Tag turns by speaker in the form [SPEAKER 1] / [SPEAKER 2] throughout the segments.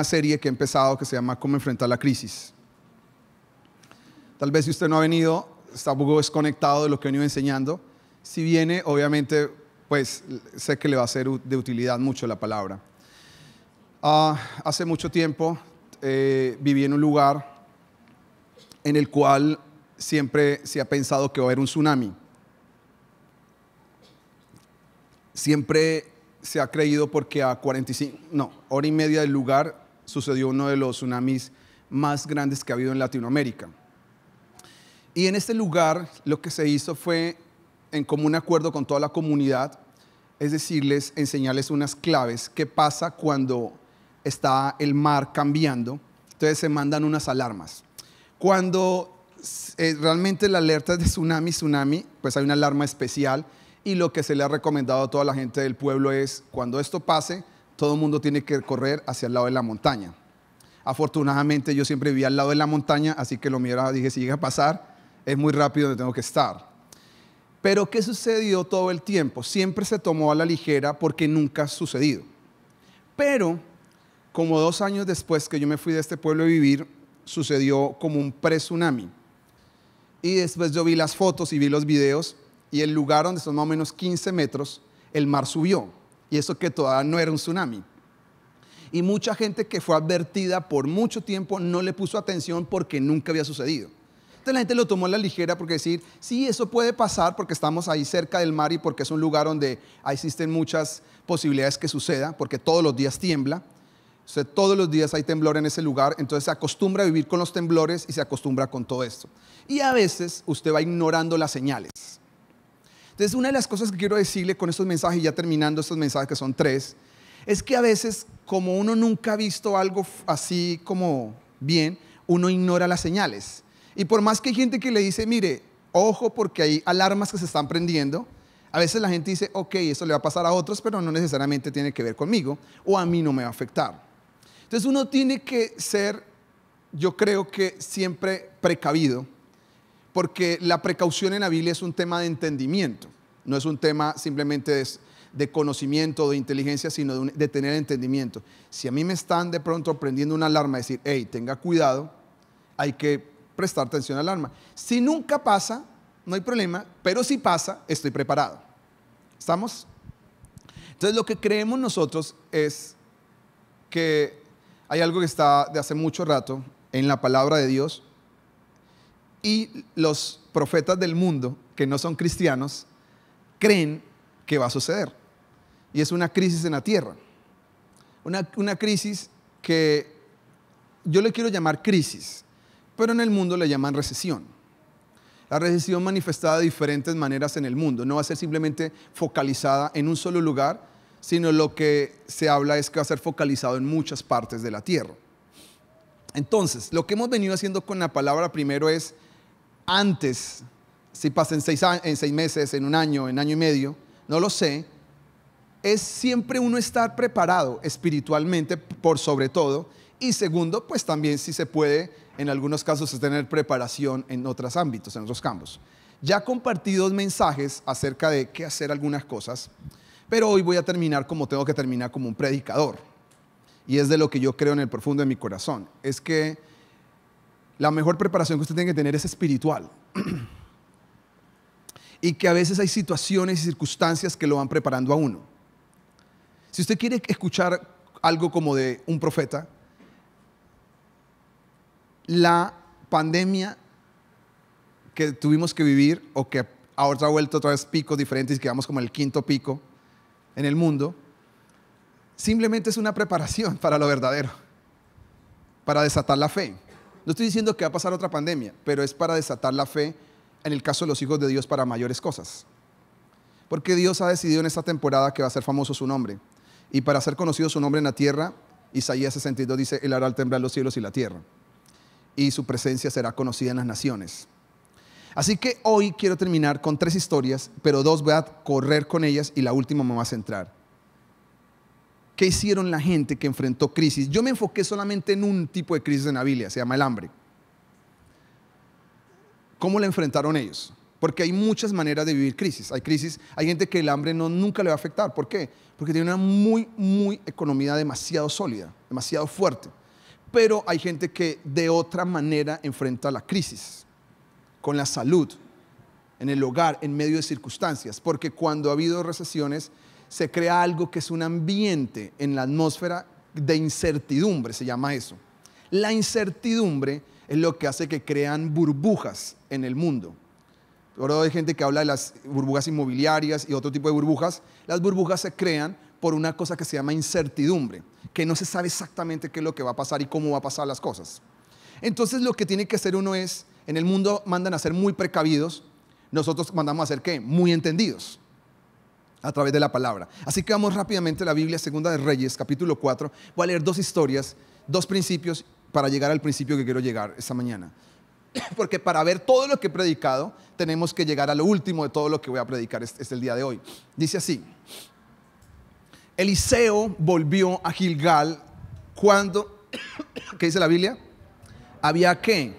[SPEAKER 1] una serie que he empezado que se llama Cómo enfrentar la crisis. Tal vez si usted no ha venido, está un poco desconectado de lo que he venido enseñando. Si viene, obviamente, pues sé que le va a ser de utilidad mucho la palabra. Hace mucho tiempo viví en un lugar en el cual siempre se ha pensado que va a haber un tsunami. Siempre se ha creído porque a hora y media del lugar sucedió uno de los tsunamis más grandes que ha habido en Latinoamérica. Y en este lugar lo que se hizo fue, en común acuerdo con toda la comunidad, es decirles, enseñarles unas claves. ¿Qué pasa cuando está el mar cambiando? Entonces se mandan unas alarmas. Cuando realmente la alerta es de tsunami, pues hay una alarma especial. Y lo que se le ha recomendado a toda la gente del pueblo es, cuando esto pase, todo el mundo tiene que correr hacia el lado de la montaña. Afortunadamente yo siempre vivía al lado de la montaña, así que lo mío dije, si llega a pasar, es muy rápido donde tengo que estar. Pero ¿qué sucedió todo el tiempo? Siempre se tomó a la ligera porque nunca ha sucedido. Pero, como 2 años después que yo me fui de este pueblo a vivir, sucedió como un pre-tsunami. Y después yo vi las fotos y vi los videos, y el lugar donde son más o menos 15 metros, el mar subió. Y eso que todavía no era un tsunami. Y mucha gente que fue advertida por mucho tiempo no le puso atención porque nunca había sucedido. Entonces la gente lo tomó a la ligera porque decir, sí, eso puede pasar porque estamos ahí cerca del mar y porque es un lugar donde existen muchas posibilidades que suceda, porque todos los días tiembla. O sea, todos los días hay temblor en ese lugar, entonces se acostumbra a vivir con los temblores y se acostumbra con todo esto. Y a veces usted va ignorando las señales. Entonces, una de las cosas que quiero decirle con estos mensajes, ya terminando estos mensajes que son 3, es que a veces, como uno nunca ha visto algo así como bien, uno ignora las señales. Y por más que hay gente que le dice, mire, ojo porque hay alarmas que se están prendiendo, a veces la gente dice, ok, eso le va a pasar a otros, pero no necesariamente tiene que ver conmigo, o a mí no me va a afectar. Entonces uno tiene que ser, yo creo que siempre precavido, porque la precaución en la Biblia es un tema de entendimiento, no es un tema simplemente de conocimiento o de inteligencia, sino de tener entendimiento. Si a mí me están de pronto prendiendo una alarma, decir, hey, tenga cuidado, hay que prestar atención a la alarma. Si nunca pasa, no hay problema, pero si pasa, estoy preparado. ¿Estamos? Entonces lo que creemos nosotros es que hay algo que está de hace mucho rato en la palabra de Dios, y los profetas del mundo, que no son cristianos, creen que va a suceder. Y es una crisis en la tierra. Una crisis que yo le quiero llamar crisis, pero en el mundo le llaman recesión. La recesión manifestada de diferentes maneras en el mundo. No va a ser simplemente focalizada en un solo lugar, sino lo que se habla es que va a ser focalizado en muchas partes de la tierra. Entonces, lo que hemos venido haciendo con la palabra primero es, antes, si pasa en 6 meses, en un año, en año y medio, no lo sé, es siempre uno estar preparado espiritualmente por sobre todo, y segundo, pues también si se puede, en algunos casos, tener preparación en otros ámbitos, en otros campos. Ya compartí 2 mensajes acerca de qué hacer algunas cosas, pero hoy voy a terminar como tengo que terminar, como un predicador, y es de lo que yo creo en el profundo de mi corazón, es que la mejor preparación que usted tiene que tener es espiritual. Y que a veces hay situaciones y circunstancias que lo van preparando a uno. Si usted quiere escuchar algo como de un profeta, la pandemia que tuvimos que vivir, o que ahora ha vuelto otra vez picos diferentes y quedamos como el 5.º pico en el mundo, simplemente es una preparación para lo verdadero, para desatar la fe. No estoy diciendo que va a pasar otra pandemia, pero es para desatar la fe en el caso de los hijos de Dios para mayores cosas. Porque Dios ha decidido en esta temporada que va a ser famoso su nombre. Y para ser conocido su nombre en la tierra, Isaías 62 dice, Él hará temblar los cielos y la tierra. Y su presencia será conocida en las naciones. Así que hoy quiero terminar con 3 historias, pero 2 voy a correr con ellas y la última me va a centrar. ¿Qué hicieron la gente que enfrentó crisis? Yo me enfoqué solamente en un tipo de crisis en la Biblia, se llama el hambre. ¿Cómo la enfrentaron ellos? Porque hay muchas maneras de vivir crisis. Hay gente que el hambre nunca le va a afectar. ¿Por qué? porque tiene una muy economía demasiado sólida, demasiado fuerte. Pero hay gente que de otra manera enfrenta la crisis, con la salud, en el hogar, en medio de circunstancias, porque cuando ha habido recesiones se crea algo que es un ambiente en la atmósfera de incertidumbre, se llama eso. La incertidumbre es lo que hace que crean burbujas en el mundo. Ahora hay gente que habla de las burbujas inmobiliarias y otro tipo de burbujas. Las burbujas se crean por una cosa que se llama incertidumbre, que no se sabe exactamente qué es lo que va a pasar y cómo va a pasar las cosas. Entonces lo que tiene que hacer uno es, en el mundo mandan a ser muy precavidos, nosotros mandamos a ser ¿qué? Muy entendidos a través de la palabra. Así que vamos rápidamente a la Biblia, Segunda de Reyes, capítulo 4. Voy a leer dos historias, dos principios para llegar al principio que quiero llegar esta mañana. Porque para ver todo lo que he predicado, tenemos que llegar a lo último de todo lo que voy a predicar el día de hoy. Dice así: Eliseo volvió a Gilgal cuando, ¿qué dice la Biblia? Había ¿qué?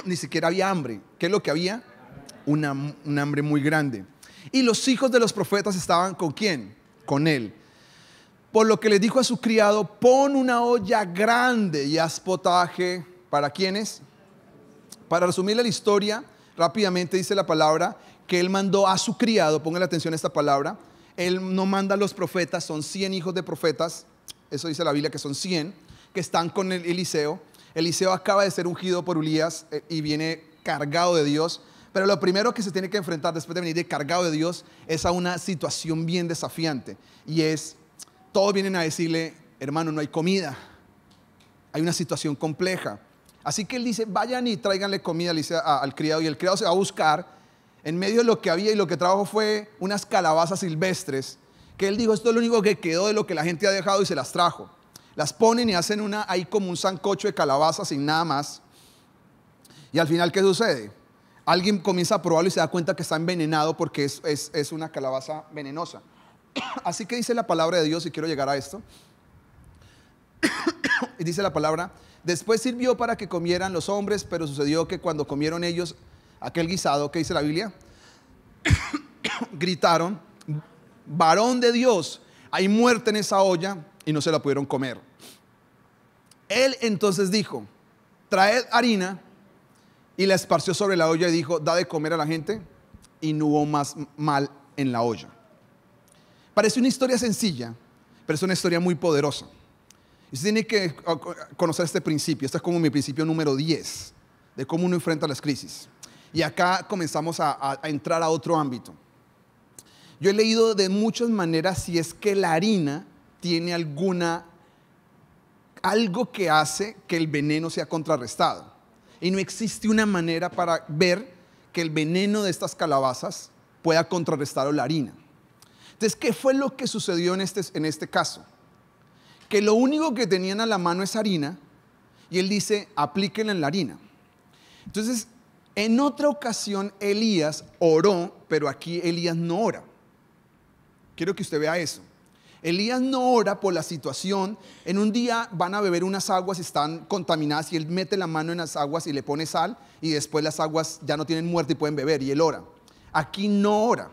[SPEAKER 1] Ni siquiera había hambre. ¿Qué es lo que había? Un hambre muy grande. Y los hijos de los profetas estaban ¿con quién? Con él. Por lo que le dijo a su criado: pon una olla grande y haz potaje. ¿Para quiénes? Para resumirle la historia, rápidamente dice la palabra que él mandó a su criado, pongan atención a esta palabra, él no manda a los profetas, son 100 hijos de profetas, eso dice la Biblia que son 100, que están con Eliseo. Eliseo acaba de ser ungido por Elías y viene cargado de Dios, pero lo primero que se tiene que enfrentar después de venir de cargado de Dios es a una situación bien desafiante, y es, todos vienen a decirle: hermano, no hay comida, hay una situación compleja. Así que él dice: vayan y tráiganle comida, le dice al criado, y el criado se va a buscar en medio de lo que había, y lo que trajo fue unas calabazas silvestres, que él dijo: esto es lo único que quedó de lo que la gente ha dejado, y se las trajo. Las ponen y hacen ahí como un sancocho de calabazas sin nada más. Y al final, ¿qué sucede? Alguien comienza a probarlo y se da cuenta que está envenenado porque es una calabaza venenosa. Así que dice la palabra de Dios, y quiero llegar a esto. Y dice la palabra: después sirvió para que comieran los hombres, pero sucedió que cuando comieron ellos aquel guisado, ¿qué dice la Biblia? Gritaron: varón de Dios, hay muerte en esa olla, y no se la pudieron comer. Él entonces dijo: traed harina, y la esparció sobre la olla y dijo: da de comer a la gente, y no hubo más mal en la olla. Parece una historia sencilla, pero es una historia muy poderosa. Y usted tiene que conocer este principio. Este es como mi principio número 10 de cómo uno enfrenta las crisis. Y acá comenzamos a entrar a otro ámbito. Yo he leído de muchas maneras si es que la harina tiene algo que hace que el veneno sea contrarrestado. Y no existe una manera para ver que el veneno de estas calabazas pueda contrarrestar la harina. Entonces, ¿qué fue lo que sucedió en este caso? Que lo único que tenían a la mano es harina, y él dice: aplíquenla en la harina. Entonces, en otra ocasión Elías oró, pero aquí Elías no ora. Quiero que usted vea eso. Elías no ora por la situación. En un día van a beber unas aguas y están contaminadas, y él mete la mano en las aguas y le pone sal, y después las aguas ya no tienen muerte y pueden beber, y él ora. Aquí no ora.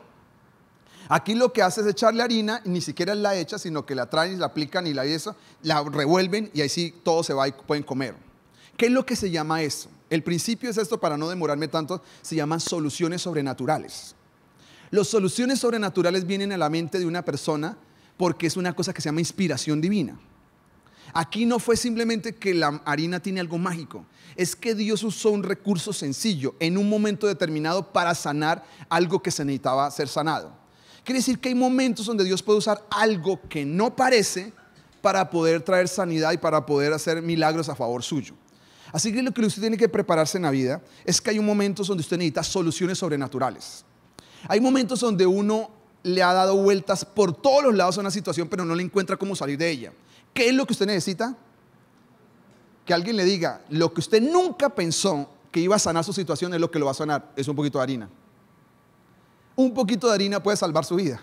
[SPEAKER 1] Aquí lo que hace es echarle harina, y ni siquiera la echa, sino que la traen y la aplican y la revuelven, y ahí sí todo se va y pueden comer. ¿Qué es lo que se llama eso? El principio es esto, para no demorarme tanto, se llaman soluciones sobrenaturales. Las soluciones sobrenaturales vienen a la mente de una persona porque es una cosa que se llama inspiración divina. Aquí no fue simplemente que la harina tiene algo mágico, es que Dios usó un recurso sencillo en un momento determinado para sanar algo que se necesitaba ser sanado. Quiere decir que hay momentos donde Dios puede usar algo que no parece para poder traer sanidad y para poder hacer milagros a favor suyo. Así que lo que usted tiene que prepararse en la vida es que hay momentos donde usted necesita soluciones sobrenaturales. Hay momentos donde uno le ha dado vueltas por todos los lados a una situación, pero no le encuentra cómo salir de ella. ¿Qué es lo que usted necesita? Que alguien le diga: lo que usted nunca pensó que iba a sanar su situación es lo que lo va a sanar. Es un poquito de harina. Un poquito de harina puede salvar su vida.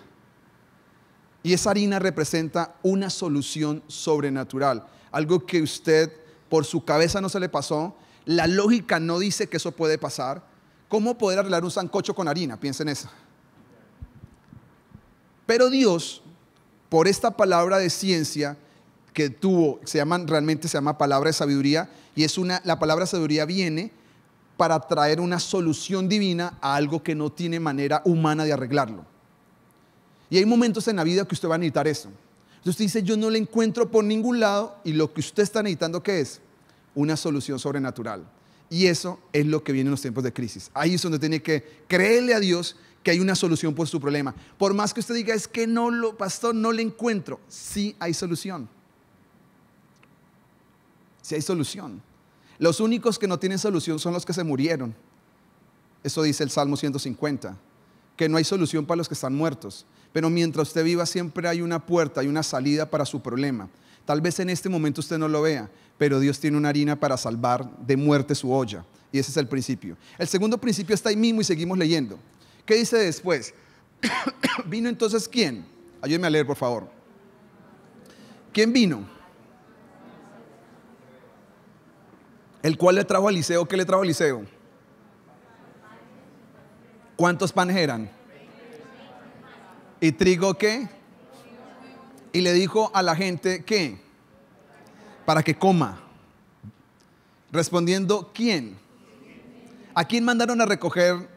[SPEAKER 1] Y esa harina representa una solución sobrenatural. Algo que usted por su cabeza no se le pasó. La lógica no dice que eso puede pasar. ¿Cómo poder arreglar un sancocho con harina? Piensen en eso. Pero Dios, por esta palabra de ciencia que tuvo, realmente se llama palabra de sabiduría, y la palabra sabiduría viene para traer una solución divina a algo que no tiene manera humana de arreglarlo. Y hay momentos en la vida que usted va a necesitar eso. Entonces usted dice, yo no le encuentro por ningún lado, y lo que usted está necesitando, ¿qué es? Una solución sobrenatural. Y eso es lo que viene en los tiempos de crisis. Ahí es donde tiene que creerle a Dios que hay una solución por su problema. Por más que usted diga, es que pastor, no le encuentro. Sí hay solución. Sí hay solución. Los únicos que no tienen solución son los que se murieron. Eso dice el Salmo 150, que no hay solución para los que están muertos. Pero mientras usted viva siempre hay una puerta, hay una salida para su problema. Tal vez en este momento usted no lo vea, pero Dios tiene una harina para salvar de muerte su olla. Y ese es el principio. El segundo principio está ahí mismo y seguimos leyendo. ¿Qué dice después? ¿Vino entonces quién? Ayúdeme a leer, por favor. ¿Quién vino? El cual le trajo a Eliseo. ¿Qué le trajo a Eliseo? ¿Cuántos panes eran? ¿Y trigo qué? Y le dijo a la gente, ¿qué? Para que coma. Respondiendo, ¿quién? ¿A quién mandaron a recoger?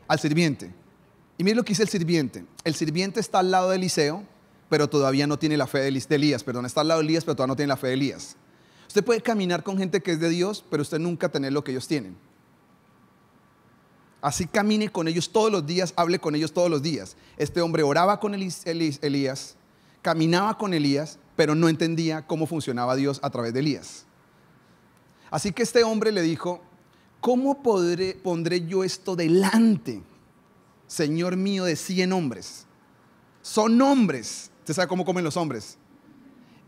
[SPEAKER 1] Al sirviente. Y mire lo que dice el sirviente. El sirviente está al lado de Eliseo, pero todavía no tiene la fe de Elías. Está al lado de Elías, pero todavía no tiene la fe de Elías. Usted puede caminar con gente que es de Dios, pero usted nunca tener lo que ellos tienen. Así camine con ellos todos los días, hable con ellos todos los días. Este hombre oraba con Elías, caminaba con Elías, pero no entendía cómo funcionaba Dios a través de Elías. Así que este hombre le dijo, ¿cómo pondré yo esto delante, Señor mío, de 100 hombres? Son hombres. ¿Usted sabe cómo comen los hombres?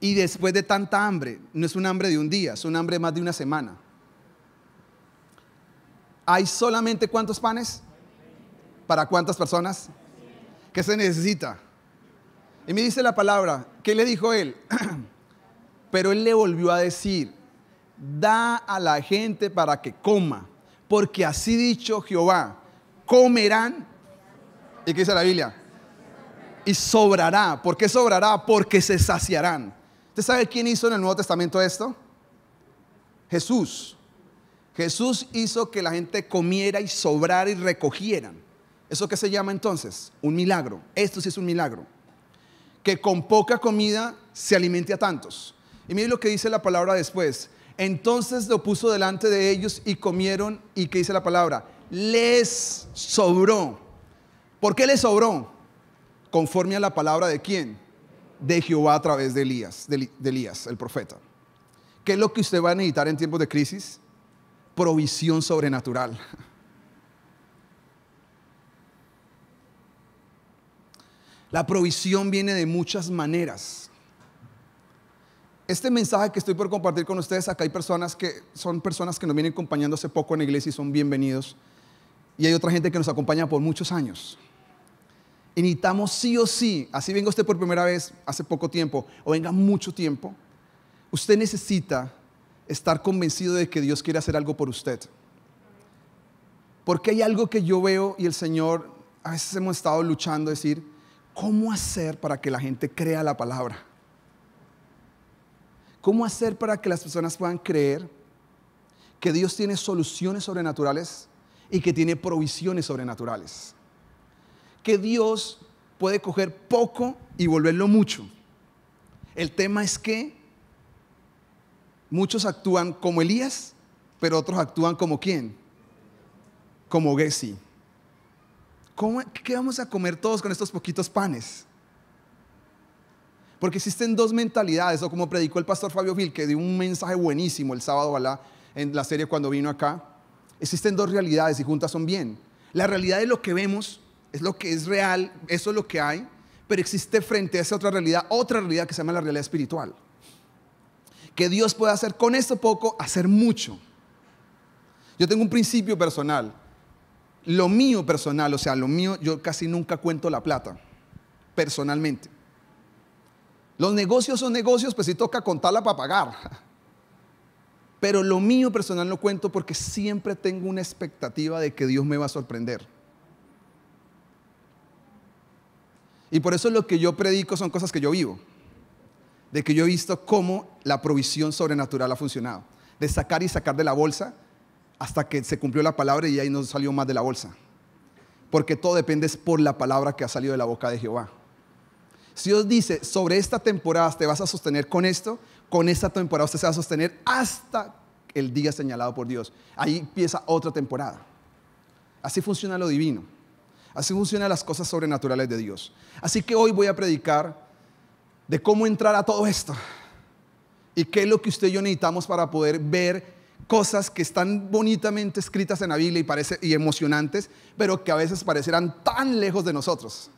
[SPEAKER 1] Y después de tanta hambre, no es un hambre de un día, es un hambre de más de una semana. ¿Hay solamente cuántos panes? ¿Para cuántas personas? ¿Qué se necesita? Y me dice la palabra, ¿qué le dijo él? Pero él le volvió a decir, da a la gente para que coma, porque así dicho Jehová, comerán. ¿Y qué dice la Biblia? Y sobrará. ¿Por qué sobrará? Porque se saciarán. ¿Usted sabe quién hizo en el Nuevo Testamento esto? Jesús. Jesús hizo que la gente comiera y sobrara y recogieran. ¿Eso qué se llama entonces? Un milagro. Esto sí es un milagro. Que con poca comida se alimente a tantos. Y mire lo que dice la palabra después. Entonces lo puso delante de ellos y comieron. ¿Y qué dice la palabra? Les sobró. ¿Por qué les sobró? Conforme a la palabra de ¿quién? De Jehová a través de Elías, el profeta. ¿Qué es lo que usted va a necesitar en tiempos de crisis? Provisión sobrenatural. La provisión viene de muchas maneras. Este mensaje que estoy por compartir con ustedes, acá hay personas que nos vienen acompañando hace poco en la iglesia y son bienvenidos. Y hay otra gente que nos acompaña por muchos años. Y necesitamos sí o sí, así venga usted por primera vez hace poco tiempo o venga mucho tiempo, usted necesita estar convencido de que Dios quiere hacer algo por usted. Porque hay algo que yo veo y el Señor, a veces hemos estado luchando, decir, ¿cómo hacer para que la gente crea la palabra? ¿Cómo hacer para que las personas puedan creer que Dios tiene soluciones sobrenaturales y que tiene provisiones sobrenaturales? Que Dios puede coger poco y volverlo mucho. El tema es que muchos actúan como Elías, pero otros actúan como ¿quién? Como Gesi. ¿Qué vamos a comer todos con estos poquitos panes? Porque existen dos mentalidades, o como predicó el pastor Fabio Gil, que dio un mensaje buenísimo el sábado en la serie cuando vino acá. Existen dos realidades y juntas son bien. La realidad es lo que vemos, es lo que es real, eso es lo que hay, pero existe frente a esa otra realidad que se llama la realidad espiritual. Que Dios puede hacer con esto poco, hacer mucho. Yo tengo un principio personal. Lo mío personal, yo casi nunca cuento la plata, personalmente. Los negocios son negocios, pues sí toca contarla para pagar. Pero lo mío personal no cuento porque siempre tengo una expectativa de que Dios me va a sorprender. Y por eso lo que yo predico son cosas que yo vivo. De que yo he visto cómo la provisión sobrenatural ha funcionado. De sacar y sacar de la bolsa hasta que se cumplió la palabra y ahí no salió más de la bolsa. Porque todo depende por la palabra que ha salido de la boca de Jehová. Si Dios dice, sobre esta temporada te vas a sostener con esto, con esta temporada usted se va a sostener hasta el día señalado por Dios. Ahí empieza otra temporada. Así funciona lo divino. Así funcionan las cosas sobrenaturales de Dios. Así que hoy voy a predicar de cómo entrar a todo esto. Y qué es lo que usted y yo necesitamos para poder ver cosas que están bonitamente escritas en la Biblia y emocionantes, pero que a veces parecerán tan lejos de nosotros.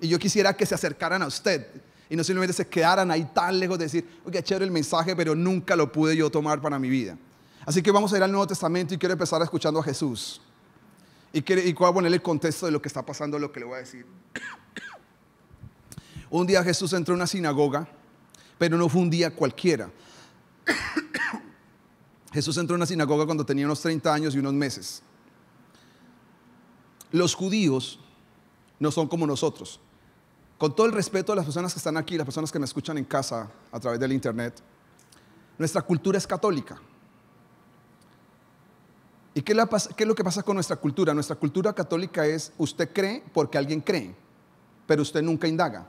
[SPEAKER 1] Y yo quisiera que se acercaran a usted y no simplemente se quedaran ahí tan lejos de decir, oye, chévere el mensaje, pero nunca lo pude yo tomar para mi vida. Así que vamos a ir al Nuevo Testamento y quiero empezar escuchando a Jesús. Y voy a ponerle el contexto de lo que está pasando, lo que le voy a decir. Un día Jesús entró a una sinagoga, pero no fue un día cualquiera. Jesús entró a una sinagoga cuando tenía unos 30 años y unos meses. Los judíos no son como nosotros. Con todo el respeto a las personas que están aquí, las personas que me escuchan en casa a través del internet, nuestra cultura es católica. ¿Y qué es lo que pasa con nuestra cultura? Nuestra cultura católica es, usted cree porque alguien cree, pero usted nunca indaga.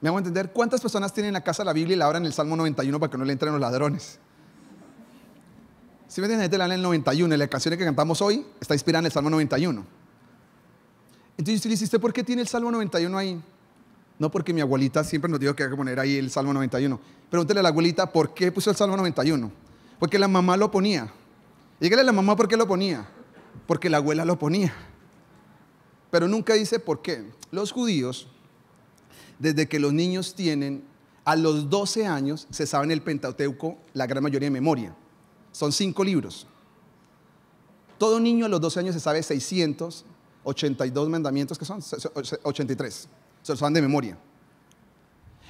[SPEAKER 1] ¿Me hago entender? ¿Cuántas personas tienen en la casa la Biblia y la abran el Salmo 91 para que no le entren los ladrones? Si me entienden, la en el 91, y la canción que cantamos hoy está inspirada en el Salmo 91. Entonces usted dice, ¿usted por qué tiene el Salmo 91 ahí? No, porque mi abuelita siempre nos dijo que hay que poner ahí el Salmo 91. Pregúntele a la abuelita, ¿por qué puso el Salmo 91? Porque la mamá lo ponía. Dígale a la mamá por qué lo ponía. Porque la abuela lo ponía. Pero nunca dice por qué. Los judíos, desde que los niños tienen, a los 12 años, se saben el Pentateuco, la gran mayoría de memoria. Son 5 libros. Todo niño a los 12 años se sabe 682 mandamientos, que son 83. Se los saben de memoria.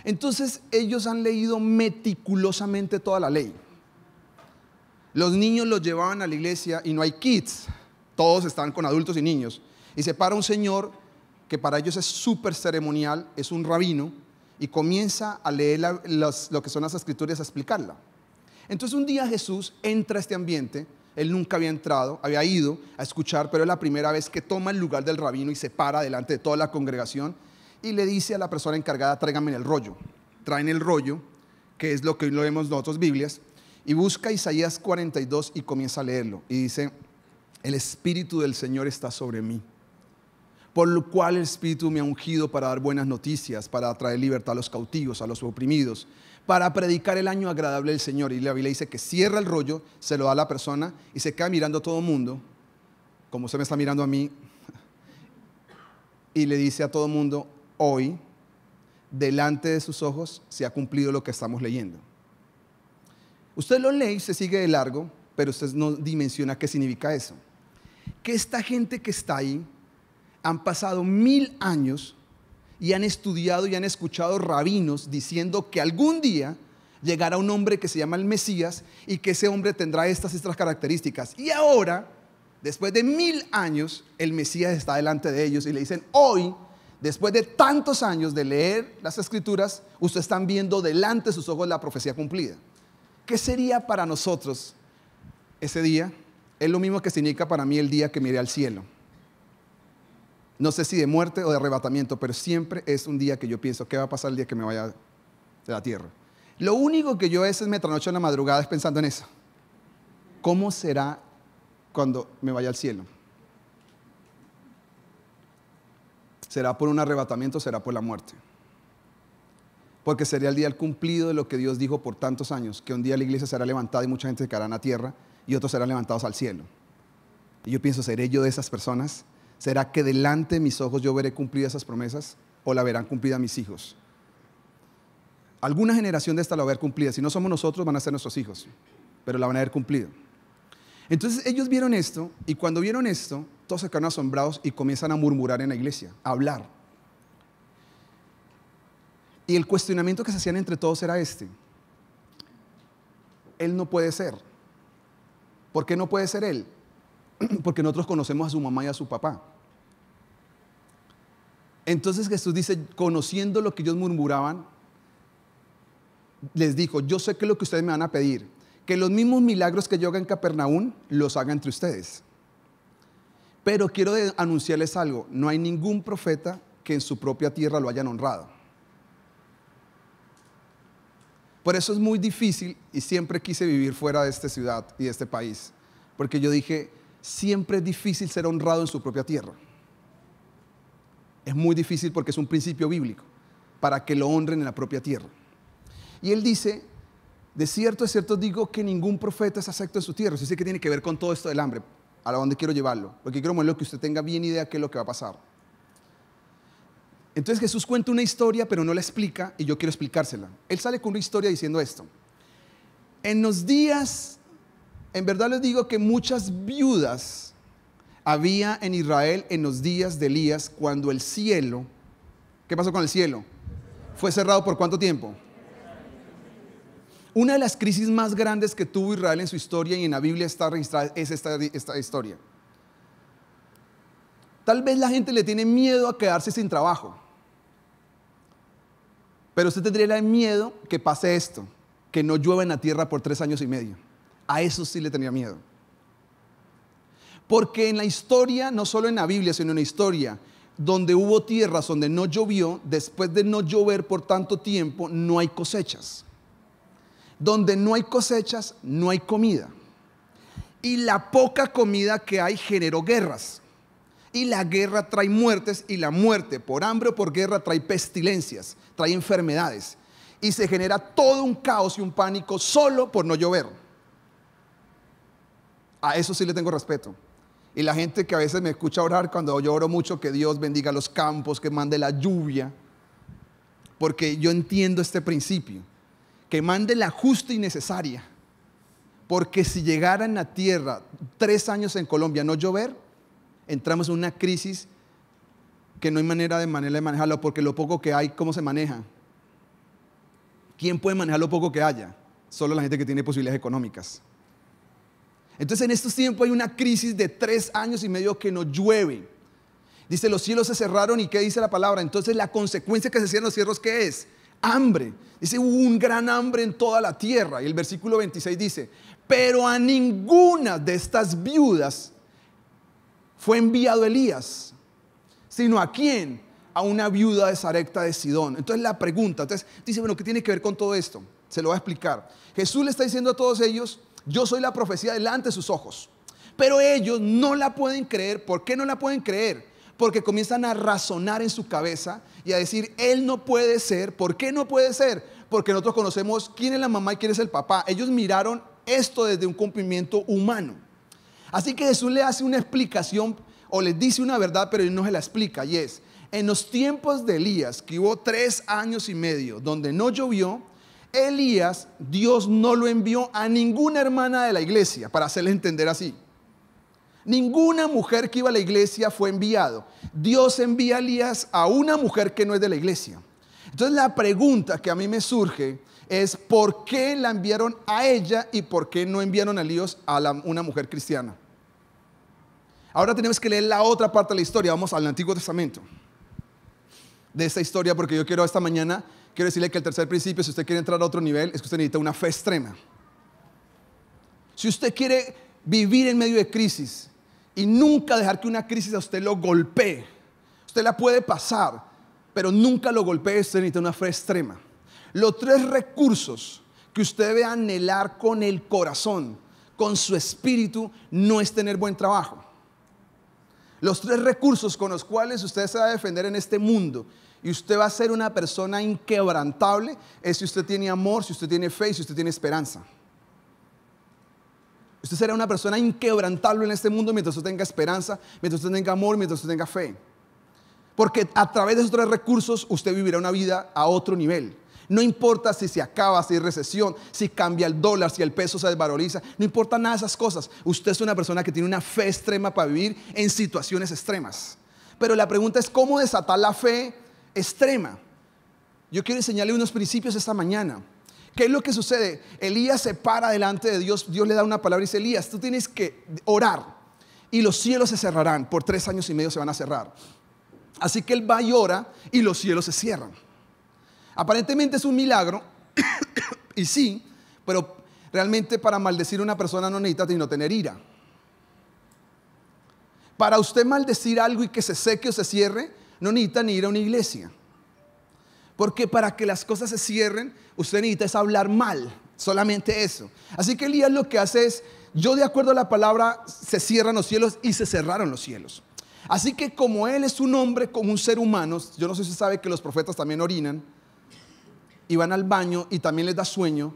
[SPEAKER 1] Entonces, ellos han leído meticulosamente toda la ley. Los niños los llevaban a la iglesia y no hay kids. Todos están con adultos y niños. Y se para un señor que para ellos es súper ceremonial, es un rabino, y comienza a leer lo que son las escrituras, a explicarla. Entonces un día Jesús entra a este ambiente. Él nunca había entrado, había ido a escuchar, pero es la primera vez que toma el lugar del rabino y se para delante de toda la congregación y le dice a la persona encargada, tráigame el rollo. Traen el rollo, que es lo que hoy lo vemos nosotros, Biblias, y busca Isaías 42 y comienza a leerlo. Y dice, el Espíritu del Señor está sobre mí, por lo cual el Espíritu me ha ungido para dar buenas noticias, para traer libertad a los cautivos, a los oprimidos, para predicar el año agradable del Señor. Y la Biblia dice que cierra el rollo, se lo da a la persona y se queda mirando a todo el mundo, como usted me está mirando a mí, y le dice a todo el mundo, hoy, delante de sus ojos, se ha cumplido lo que estamos leyendo. Usted lo lee y se sigue de largo, pero usted no dimensiona qué significa eso. Que esta gente que está ahí han pasado 1000 años y han estudiado y han escuchado rabinos diciendo que algún día llegará un hombre que se llama el Mesías y que ese hombre tendrá estas características. Y ahora, después de 1000 años, el Mesías está delante de ellos y le dicen, hoy, después de tantos años de leer las escrituras, ustedes están viendo delante de sus ojos la profecía cumplida. ¿Qué sería para nosotros ese día? Es lo mismo que significa para mí el día que miré al cielo. No sé si de muerte o de arrebatamiento, pero siempre es un día que yo pienso, ¿qué va a pasar el día que me vaya de la tierra? Lo único que yo a veces me trasnocho en la madrugada es pensando en eso. ¿Cómo será cuando me vaya al cielo? ¿Será por un arrebatamiento o será por la muerte? Porque sería el día del cumplido de lo que Dios dijo por tantos años, que un día la iglesia será levantada y mucha gente se quedará en la tierra y otros serán levantados al cielo. Y yo pienso, ¿seré yo de esas personas? ¿Será que delante de mis ojos yo veré cumplidas esas promesas o la verán cumplida mis hijos? Alguna generación de esta la va a ver cumplida. Si no somos nosotros, van a ser nuestros hijos, pero la van a ver cumplida. Entonces ellos vieron esto y cuando vieron esto, todos se quedaron asombrados y comienzan a murmurar en la iglesia, a hablar. Y el cuestionamiento que se hacían entre todos era este: él no puede ser. ¿Por qué no puede ser él? Porque nosotros conocemos a su mamá y a su papá. Entonces Jesús dice, conociendo lo que ellos murmuraban, les dijo, yo sé que lo que ustedes me van a pedir, que los mismos milagros que yo haga en Capernaum, los haga entre ustedes. Pero quiero anunciarles algo, no hay ningún profeta que en su propia tierra lo hayan honrado. Por eso es muy difícil y siempre quise vivir fuera de esta ciudad y de este país. Porque yo dije, siempre es difícil ser honrado en su propia tierra. Es muy difícil porque es un principio bíblico, para que lo honren en la propia tierra. Y él dice, de cierto digo que ningún profeta es acepto en su tierra. Eso sí que tiene que ver con todo esto del hambre, a dónde quiero llevarlo. Porque quiero mostrarlo que usted tenga bien idea de qué es lo que va a pasar. Entonces Jesús cuenta una historia, pero no la explica, y yo quiero explicársela. Él sale con una historia diciendo esto. En los días, en verdad les digo que muchas viudas había en Israel en los días de Elías, cuando el cielo, ¿qué pasó con el cielo? Fue cerrado ¿por cuánto tiempo? Una de las crisis más grandes que tuvo Israel en su historia y en la Biblia está registrada es esta historia. Tal vez la gente le tiene miedo a quedarse sin trabajo, pero usted tendría miedo que pase esto, que no llueva en la tierra por 3 años y medio. A eso sí le tenía miedo. Porque en la historia, no solo en la Biblia, sino en la historia, donde hubo tierras donde no llovió, después de no llover por tanto tiempo, no hay cosechas. Donde no hay cosechas, no hay comida. Y la poca comida que hay generó guerras. Y la guerra trae muertes, y la muerte por hambre o por guerra trae pestilencias, trae enfermedades. Y se genera todo un caos y un pánico solo por no llover. A eso sí le tengo respeto. Y la gente que a veces me escucha orar, cuando yo oro mucho, que Dios bendiga los campos, que mande la lluvia, porque yo entiendo este principio, que mande la justa y necesaria, porque si llegara en la tierra 3 años en Colombia no llover, entramos en una crisis que no hay manera de manejarlo, porque lo poco que hay, ¿cómo se maneja? ¿Quién puede manejar lo poco que haya? Solo la gente que tiene posibilidades económicas. Entonces en estos tiempos hay una crisis de 3 años y medio que no llueve. Dice, los cielos se cerraron, ¿y qué dice la palabra? Entonces la consecuencia que se cierran los cielos, ¿qué es? Hambre. Dice, hubo un gran hambre en toda la tierra. Y el versículo 26 dice, pero a ninguna de estas viudas fue enviado Elías, sino ¿a quién? A una viuda de Sarepta de Sidón. Entonces la pregunta, dice, bueno, ¿qué tiene que ver con todo esto? Se lo voy a explicar. Jesús le está diciendo a todos ellos, yo soy la profecía delante de sus ojos. Pero ellos no la pueden creer. ¿Por qué no la pueden creer? Porque comienzan a razonar en su cabeza y a decir, él no puede ser. ¿Por qué no puede ser? Porque nosotros conocemos quién es la mamá y quién es el papá. Ellos miraron esto desde un cumplimiento humano. Así que Jesús le hace una explicación o les dice una verdad, pero él no se la explica. Y es, en los tiempos de Elías, que hubo 3 años y medio donde no llovió, Elías, Dios no lo envió a ninguna hermana de la iglesia, para hacerle entender así. Ninguna mujer que iba a la iglesia fue enviado. Dios envía a Elías a una mujer que no es de la iglesia. Entonces la pregunta que a mí me surge es, ¿por qué la enviaron a ella y por qué no enviaron a Elías a una mujer cristiana? Ahora tenemos que leer la otra parte de la historia. Vamos al Antiguo Testamento de esta historia, porque yo quiero esta mañana, quiero decirle que el tercer principio, si usted quiere entrar a otro nivel, es que usted necesita una fe extrema. Si usted quiere vivir en medio de crisis y nunca dejar que una crisis a usted lo golpee, usted la puede pasar, pero nunca lo golpee, usted necesita una fe extrema. Los 3 recursos que usted debe anhelar con el corazón, con su espíritu, no es tener buen trabajo. Los 3 recursos con los cuales usted se va a defender en este mundo y usted va a ser una persona inquebrantable es si usted tiene amor, si usted tiene fe y si usted tiene esperanza. Usted será una persona inquebrantable en este mundo mientras usted tenga esperanza, mientras usted tenga amor, mientras usted tenga fe. Porque a través de esos 3 recursos usted vivirá una vida a otro nivel. No importa si se acaba, si hay recesión, si cambia el dólar, si el peso se desvaloriza, no importa nada de esas cosas. Usted es una persona que tiene una fe extrema para vivir en situaciones extremas. Pero la pregunta es, ¿cómo desatar la fe extrema? Yo quiero enseñarle unos principios esta mañana. ¿Qué es lo que sucede? Elías se para delante de Dios, Dios le da una palabra y dice, Elías, tú tienes que orar y los cielos se cerrarán, por 3 años y medio se van a cerrar. Así que él va y ora y los cielos se cierran. Aparentemente es un milagro, y sí, pero realmente para maldecir a una persona no necesita sino tener ira. Para usted maldecir algo y que se seque o se cierre, no necesita ni ir a una iglesia. Porque para que las cosas se cierren, usted necesita es hablar mal, solamente eso. Así que Elías lo que hace es, yo de acuerdo a la palabra, se cierran los cielos y se cerraron los cielos. Así que como él es un hombre como un ser humano, yo no sé si usted sabe que los profetas también orinan y van al baño y también les da sueño,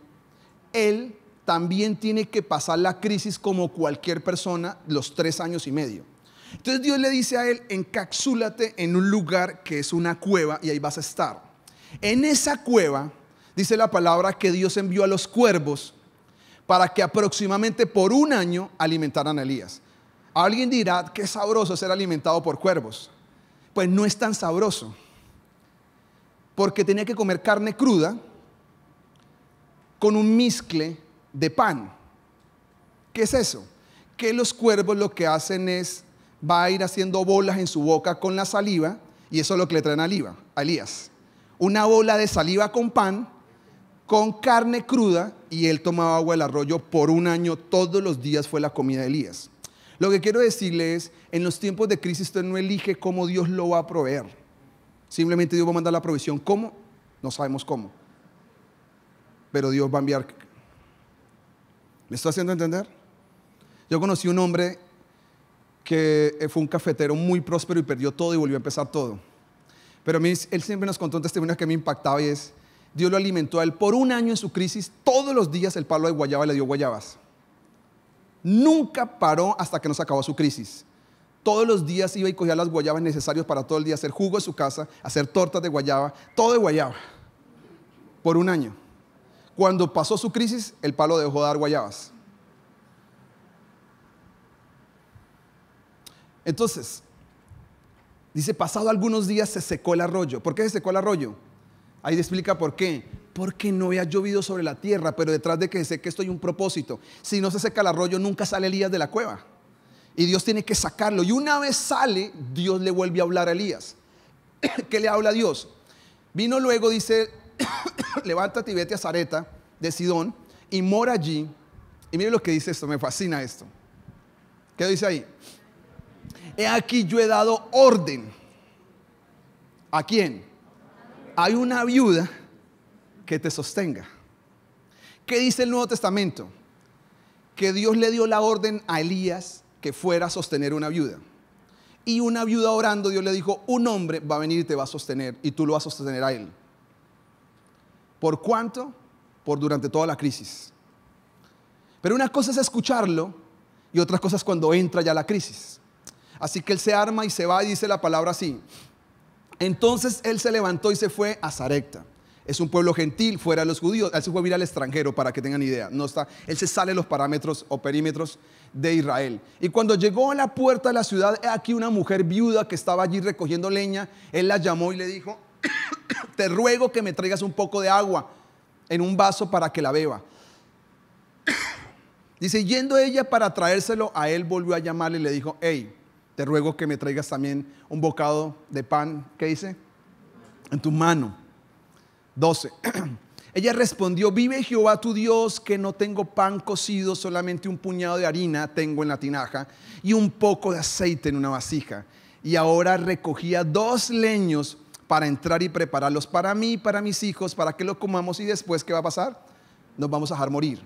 [SPEAKER 1] él también tiene que pasar la crisis como cualquier persona los 3 años y medio. Entonces Dios le dice a él, encapsúlate en un lugar que es una cueva y ahí vas a estar. En esa cueva dice la palabra que Dios envió a los cuervos para que aproximadamente por 1 año alimentaran a Elías. Alguien dirá, qué sabroso ser alimentado por cuervos. Pues no es tan sabroso, porque tenía que comer carne cruda con un mezcle de pan. ¿Qué es eso? Que los cuervos lo que hacen es, va a ir haciendo bolas en su boca con la saliva, y eso es lo que le traen a Elías. Una bola de saliva con pan, con carne cruda, y él tomaba agua del arroyo por 1 año, todos los días fue la comida de Elías. Lo que quiero decirle es, en los tiempos de crisis usted no elige cómo Dios lo va a proveer. Simplemente Dios va a mandar la provisión. ¿Cómo? No sabemos cómo. Pero Dios va a enviar. ¿Me estoy haciendo entender? Yo conocí un hombre que fue un cafetero muy próspero y perdió todo y volvió a empezar todo. Pero él siempre nos contó un testimonio que me impactaba, y es, Dios lo alimentó a él por 1 año en su crisis. Todos los días el palo de guayaba le dio guayabas. Nunca paró hasta que no se acabó su crisis. Todos los días iba y cogía las guayabas necesarias para todo el día hacer jugo en su casa, hacer tortas de guayaba, todo de guayaba, por 1 año. Cuando pasó su crisis, el palo dejó de dar guayabas. Entonces, dice, pasado algunos días se secó el arroyo. ¿Por qué se secó el arroyo? Ahí le explica por qué. Porque no había llovido sobre la tierra, pero detrás de que se seque esto hay un propósito. Si no se seca el arroyo, nunca sale Elías de la cueva. Y Dios tiene que sacarlo. Y una vez sale, Dios le vuelve a hablar a Elías. ¿Qué le habla a Dios? Vino luego, dice, levántate y vete a Sarepta de Sidón y mora allí. Y mire lo que dice esto, me fascina esto. ¿Qué dice ahí? He aquí yo he dado orden. ¿A quién? Hay una viuda que te sostenga. ¿Qué dice el Nuevo Testamento? Que Dios le dio la orden a Elías que fuera a sostener una viuda. Y una viuda orando, Dios le dijo, un hombre va a venir y te va a sostener, y tú lo vas a sostener a él. ¿Por cuánto? Por durante toda la crisis. Pero una cosa es escucharlo y otra cosa es cuando entra ya la crisis. Así que él se arma y se va, y dice la palabra así. Entonces él se levantó y se fue a Sarepta. Es un pueblo gentil fuera de los judíos. Él se fue a ir al extranjero, para que tengan idea. No está, él se sale de los parámetros o perímetros de Israel. Y cuando llegó a la puerta de la ciudad, aquí una mujer viuda que estaba allí recogiendo leña. Él la llamó y le dijo, te ruego que me traigas un poco de agua en un vaso para que la beba. Dice, yendo ella para traérselo, a él volvió a llamarle y le dijo, hey, te ruego que me traigas también un bocado de pan. ¿Qué dice? En tu mano. 12. Ella respondió, vive Jehová tu Dios, que no tengo pan cocido, solamente un puñado de harina tengo en la tinaja y un poco de aceite en una vasija. Y ahora recogía 2 leños para entrar y prepararlos para mí y para mis hijos, para que lo comamos, y después, ¿qué va a pasar? Nos vamos a dejar morir.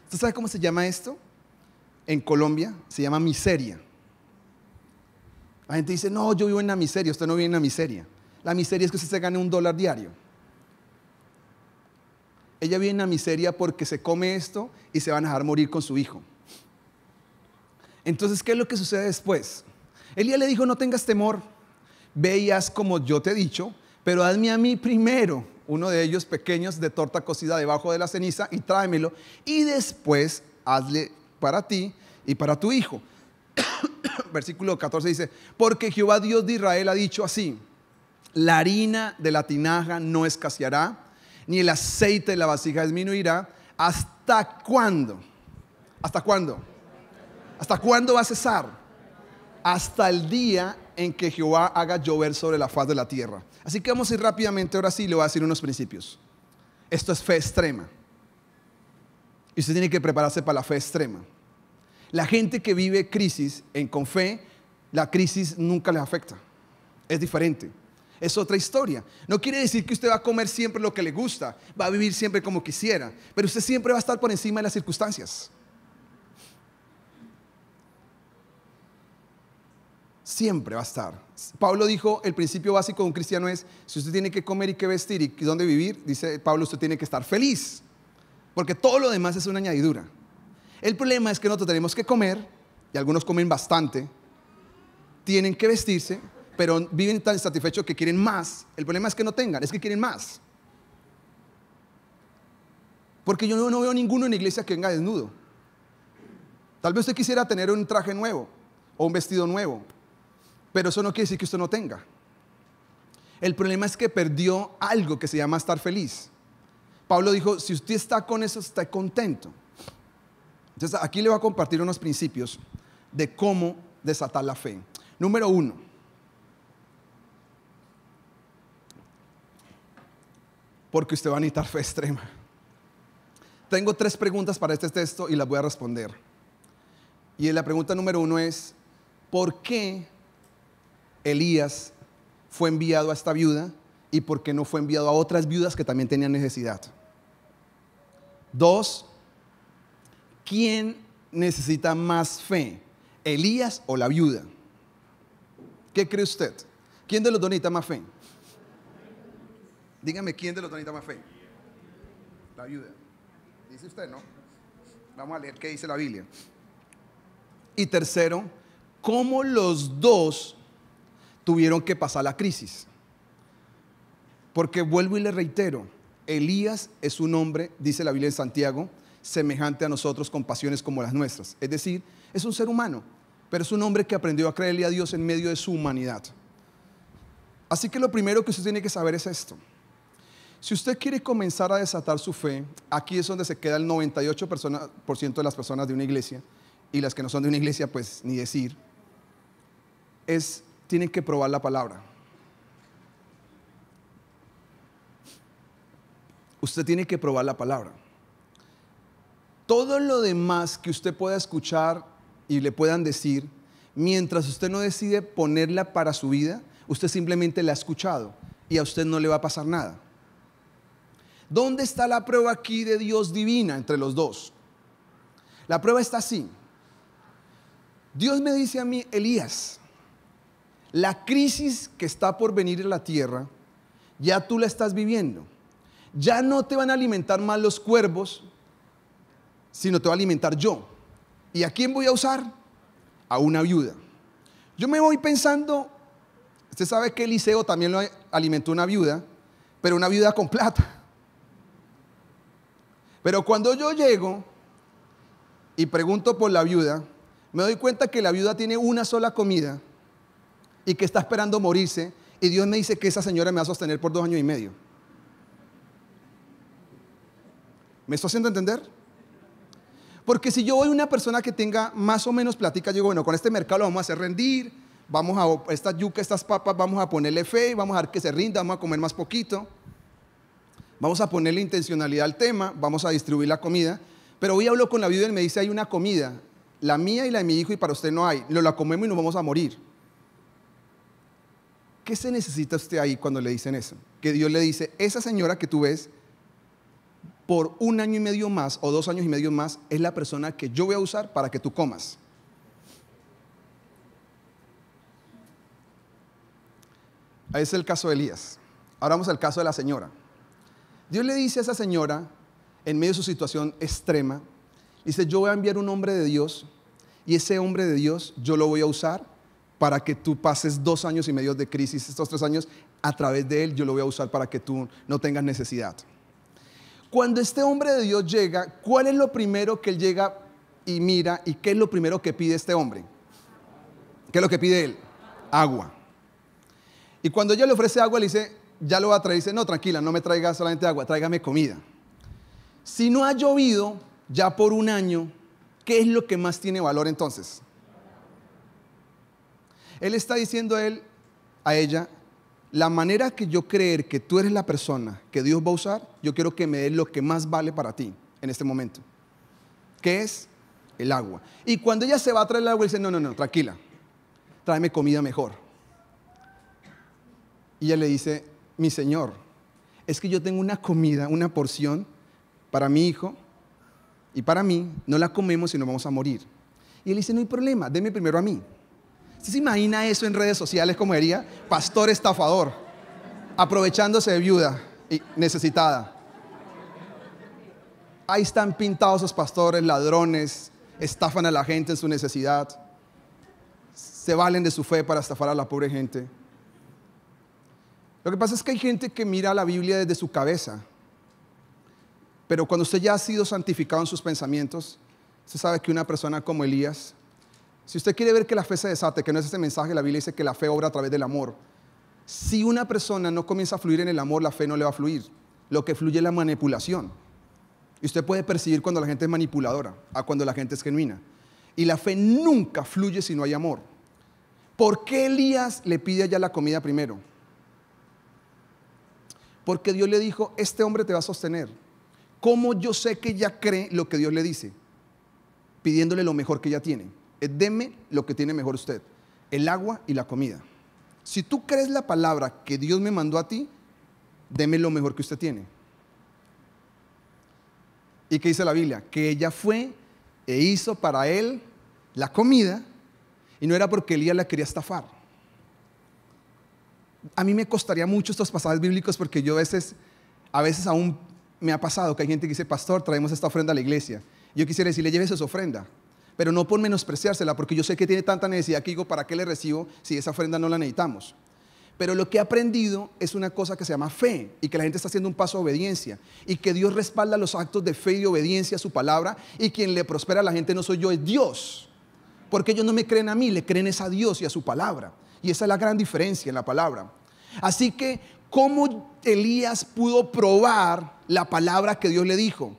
[SPEAKER 1] ¿Usted sabe cómo se llama esto? En Colombia se llama miseria. La gente dice, no, yo vivo en la miseria. Usted no vive en la miseria. La miseria es que usted se gane $1 diario. Ella vive en la miseria porque se come esto y se van a dejar morir con su hijo. Entonces, ¿qué es lo que sucede después? Elías le dijo, no tengas temor, ve y haz como yo te he dicho, pero hazme a mí primero uno de ellos pequeños de torta cocida debajo de la ceniza y tráemelo, y después hazle para ti y para tu hijo. Versículo 14 dice, porque Jehová Dios de Israel ha dicho así, la harina de la tinaja no escaseará, ni el aceite de la vasija disminuirá. ¿Hasta cuándo? ¿Hasta cuándo? ¿Hasta cuándo va a cesar? Hasta el día en que Jehová haga llover sobre la faz de la tierra. Así que vamos a ir rápidamente, ahora sí le voy a decir unos principios. Esto es fe extrema. Y usted tiene que prepararse para la fe extrema. La gente que vive crisis con fe, la crisis nunca les afecta. Es diferente. Es otra historia. No quiere decir que usted va a comer siempre lo que le gusta, va a vivir siempre como quisiera, pero usted siempre va a estar por encima de las circunstancias. Siempre va a estar. Pablo dijo, el principio básico de un cristiano es, si usted tiene que comer y que vestir y dónde vivir, dice Pablo, usted tiene que estar feliz, porque todo lo demás es una añadidura. El problema es que nosotros tenemos que comer, y algunos comen bastante, tienen que vestirse, pero viven tan satisfechos que quieren más. El problema es que no tengan, es que quieren más. Porque yo no veo ninguno en la iglesia que venga desnudo. Tal vez usted quisiera tener un traje nuevo o un vestido nuevo, pero eso no quiere decir que usted no tenga. El problema es que perdió algo que se llama estar feliz. Pablo dijo, si usted está con eso, está contento. Entonces aquí le voy a compartir unos principios de cómo desatar la fe. Número 1. Porque usted va a necesitar fe extrema. Tengo 3 preguntas para este texto y las voy a responder. Y la pregunta número 1 es, ¿por qué Elías fue enviado a esta viuda y por qué no fue enviado a otras viudas que también tenían necesidad? 2, ¿quién necesita más fe? ¿Elías o la viuda? ¿Qué cree usted? ¿Quién de los dos necesita más fe? Dígame, ¿quién de los dos necesita más fe? La viuda. Dice usted, ¿no? Vamos a leer qué dice la Biblia. Y tercero, ¿cómo los dos tuvieron que pasar la crisis? Porque vuelvo y le reitero, Elías es un hombre, dice la Biblia en Santiago, semejante a nosotros con pasiones como las nuestras. Es decir, es un ser humano, pero es un hombre que aprendió a creerle a Dios en medio de su humanidad. Así que lo primero que usted tiene que saber es esto. Si usted quiere comenzar a desatar su fe, aquí es donde se queda el 98% de las personas de una iglesia, y las que no son de una iglesia, pues ni decir, tienen que probar la palabra. Usted tiene que probar la palabra. Todo lo demás que usted pueda escuchar y le puedan decir, mientras usted no decide ponerla para su vida, usted simplemente la ha escuchado y a usted no le va a pasar nada. ¿Dónde está la prueba aquí de Dios divina entre los dos? La prueba está así. Dios me dice a mí, Elías, la crisis que está por venir en la tierra, ya tú la estás viviendo. Ya no te van a alimentar más los cuervos, sino te va a alimentar yo. ¿Y a quién voy a usar? A una viuda. Yo me voy pensando, usted sabe que Eliseo también lo alimentó una viuda, pero una viuda con plata. Pero cuando yo llego y pregunto por la viuda, me doy cuenta que la viuda tiene una sola comida y que está esperando morirse, y Dios me dice que esa señora me va a sostener por 2 años y medio. ¿Me estoy haciendo entender? Porque si yo voy a una persona que tenga más o menos platica, digo, bueno, con este mercado lo vamos a hacer rendir, vamos a esta yuca, estas papas, vamos a ponerle fe, vamos a dejar que se rinda, vamos a comer más poquito, vamos a ponerle intencionalidad al tema, vamos a distribuir la comida. Pero hoy hablo con la viuda y me dice, hay una comida, la mía y la de mi hijo, y para usted no hay, la comemos y nos vamos a morir. ¿Qué se necesita usted ahí cuando le dicen eso? Que Dios le dice, esa señora que tú ves, por 1 año y medio más o 2 años y medio más, es la persona que yo voy a usar para que tú comas. Ahí es el caso de Elías. Ahora vamos al caso de la señora. Dios le dice a esa señora, en medio de su situación extrema, dice, yo voy a enviar un hombre de Dios, y ese hombre de Dios yo lo voy a usar para que tú pases 2 años y medio de crisis. Estos 3 años, a través de él yo lo voy a usar para que tú no tengas necesidad. Cuando este hombre de Dios llega, ¿cuál es lo primero que él llega y mira? ¿Y qué es lo primero que pide este hombre? ¿Qué es lo que pide él? Agua. Y cuando ella le ofrece agua, le dice, ya lo va a traer. Dice, no, tranquila, no me traiga solamente agua, tráigame comida. Si no ha llovido ya por 1 año, ¿qué es lo que más tiene valor entonces? Él está diciendo a ella, la manera que yo creer que tú eres la persona que Dios va a usar, yo quiero que me des lo que más vale para ti en este momento, que es el agua. Y cuando ella se va a traer el agua, dice, no, tranquila, tráeme comida mejor. Y ella le dice, mi señor, es que yo tengo una comida, una porción para mi hijo y para mí, no la comemos y nos vamos a morir. Y él dice, no hay problema, deme primero a mí. ¿Usted se imagina eso en redes sociales como diría? Pastor estafador, aprovechándose de viuda y necesitada. Ahí están pintados esos pastores, ladrones, estafan a la gente en su necesidad, se valen de su fe para estafar a la pobre gente. Lo que pasa es que hay gente que mira la Biblia desde su cabeza, pero cuando usted ya ha sido santificado en sus pensamientos, usted sabe que una persona como Elías, si usted quiere ver que la fe se desate, que no es ese mensaje, la Biblia dice que la fe obra a través del amor. Si una persona no comienza a fluir en el amor, la fe no le va a fluir. Lo que fluye es la manipulación. Y usted puede percibir cuando la gente es manipuladora, a cuando la gente es genuina. Y la fe nunca fluye si no hay amor. ¿Por qué Elías le pide allá la comida primero? Porque Dios le dijo, este hombre te va a sostener. ¿Cómo yo sé que ella cree lo que Dios le dice? Pidiéndole lo mejor que ella tiene. Deme lo que tiene mejor usted, el agua y la comida. Si tú crees la palabra que Dios me mandó a ti, deme lo mejor que usted tiene. ¿Y qué dice la Biblia? Que ella fue e hizo para él la comida, y no era porque Elías la quería estafar. A mí me costaría mucho estos pasajes bíblicos porque yo a veces aún me ha pasado que hay gente que dice, pastor, traemos esta ofrenda a la iglesia. Yo quisiera decirle, llévese esa ofrenda, pero no por menospreciársela, porque yo sé que tiene tanta necesidad que digo, ¿para qué le recibo si esa ofrenda no la necesitamos? Pero lo que he aprendido es una cosa que se llama fe, y que la gente está haciendo un paso de obediencia, y que Dios respalda los actos de fe y de obediencia a su palabra, y quien le prospera a la gente no soy yo, es Dios. Porque ellos no me creen a mí, le creen es a Dios y a su palabra. Y esa es la gran diferencia en la palabra. Así que, ¿cómo Elías pudo probar la palabra que Dios le dijo?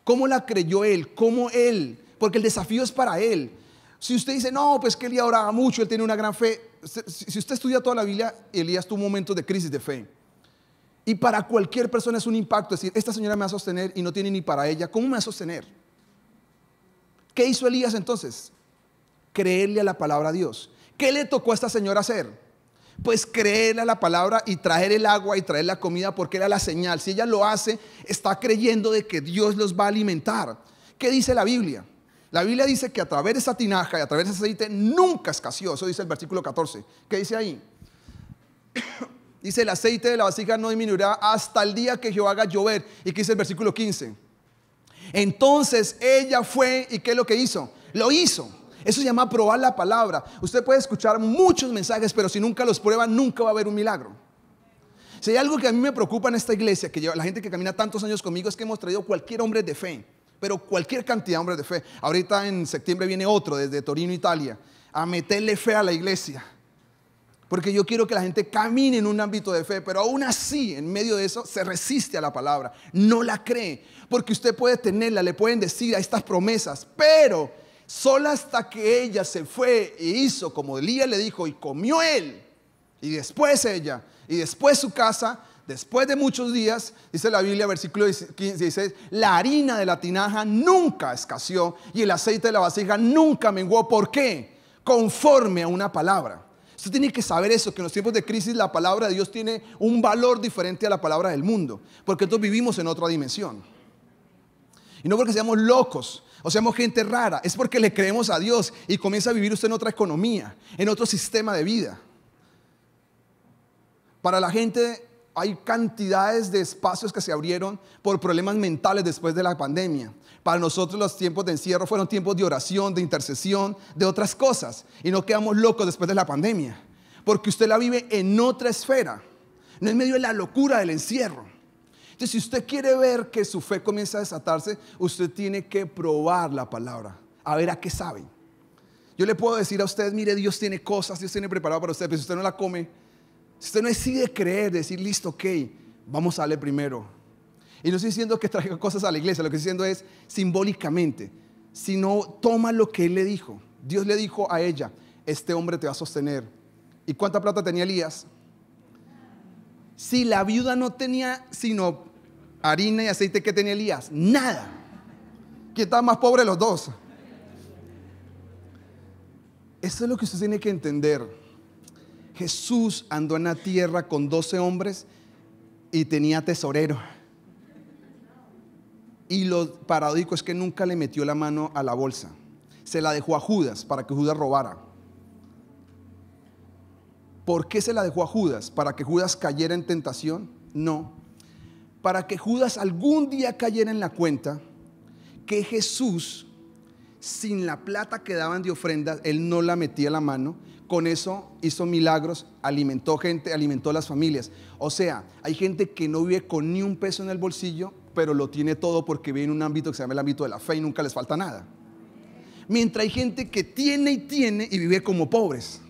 [SPEAKER 1] ¿Cómo la creyó él? ¿Cómo él? Porque el desafío es para él. Si usted dice, no, pues que Elías oraba mucho, él tiene una gran fe. Si usted estudia toda la Biblia, Elías tuvo momentos de crisis de fe. Y para cualquier persona es un impacto decir, esta señora me va a sostener y no tiene ni para ella. ¿Cómo me va a sostener? ¿Qué hizo Elías entonces? Creerle a la palabra de Dios. ¿Qué le tocó a esta señora hacer? Pues creerle a la palabra y traer el agua y traer la comida, porque era la señal. Si ella lo hace, está creyendo de que Dios los va a alimentar. ¿Qué dice la Biblia? La Biblia dice que a través de esa tinaja y a través de ese aceite nunca escaseó. Eso dice el versículo 14. ¿Qué dice ahí? Dice, el aceite de la vasija no disminuirá hasta el día que Jehová haga llover. ¿Y qué dice el versículo 15? Entonces ella fue, ¿y qué es lo que hizo? Lo hizo. Eso se llama probar la palabra. Usted puede escuchar muchos mensajes, pero si nunca los prueba, nunca va a haber un milagro. Si hay algo que a mí me preocupa en esta iglesia, que lleva la gente que camina tantos años conmigo, es que hemos traído cualquier hombre de fe, pero cualquier cantidad de hombres de fe. Ahorita en septiembre viene otro desde Torino, Italia, a meterle fe a la iglesia, porque yo quiero que la gente camine en un ámbito de fe, pero aún así, en medio de eso, se resiste a la palabra, no la cree, porque usted puede tenerla, le pueden decir a estas promesas, pero solo hasta que ella se fue e hizo como Elías le dijo, y comió él, y después ella, y después su casa, después de muchos días, dice la Biblia, versículo 16, la harina de la tinaja nunca escaseó y el aceite de la vasija nunca menguó. ¿Por qué? Conforme a una palabra. Usted tiene que saber eso, que en los tiempos de crisis la palabra de Dios tiene un valor diferente a la palabra del mundo, porque nosotros vivimos en otra dimensión. Y no porque seamos locos o seamos gente rara, es porque le creemos a Dios y comienza a vivir usted en otra economía, en otro sistema de vida. Para la gente hay cantidades de espacios que se abrieron por problemas mentales después de la pandemia. Para nosotros los tiempos de encierro fueron tiempos de oración, de intercesión, de otras cosas. Y no quedamos locos después de la pandemia, porque usted la vive en otra esfera, no en medio de la locura del encierro. Entonces, si usted quiere ver que su fe comienza a desatarse, usted tiene que probar la palabra, a ver a qué sabe. Yo le puedo decir a usted, mire, Dios tiene cosas, Dios tiene preparado para usted, pero si usted no la come, si usted no decide creer, decir, listo, ok, vamos a darle primero. Y no estoy diciendo que traiga cosas a la iglesia, lo que estoy diciendo es simbólicamente, sino toma lo que Él le dijo. Dios le dijo a ella, este hombre te va a sostener. ¿Y cuánta plata tenía Elías? Si la viuda no tenía sino harina y aceite, ¿qué tenía Elías? Nada. ¿Quién estaba más pobre de los dos? Eso es lo que usted tiene que entender. Jesús andó en la tierra con 12 hombres y tenía tesorero. Y lo paradójico es que nunca le metió la mano a la bolsa. Se la dejó a Judas para que Judas robara. ¿Por qué se la dejó a Judas? ¿Para que Judas cayera en tentación? No. Para que Judas algún día cayera en la cuenta que Jesús, sin la plata que daban de ofrenda, él no la metía la mano. Con eso hizo milagros, alimentó gente, alimentó a las familias. O sea, hay gente que no vive con ni un peso en el bolsillo, pero lo tiene todo porque vive en un ámbito que se llama el ámbito de la fe y nunca les falta nada. Mientras hay gente que tiene y vive como pobres.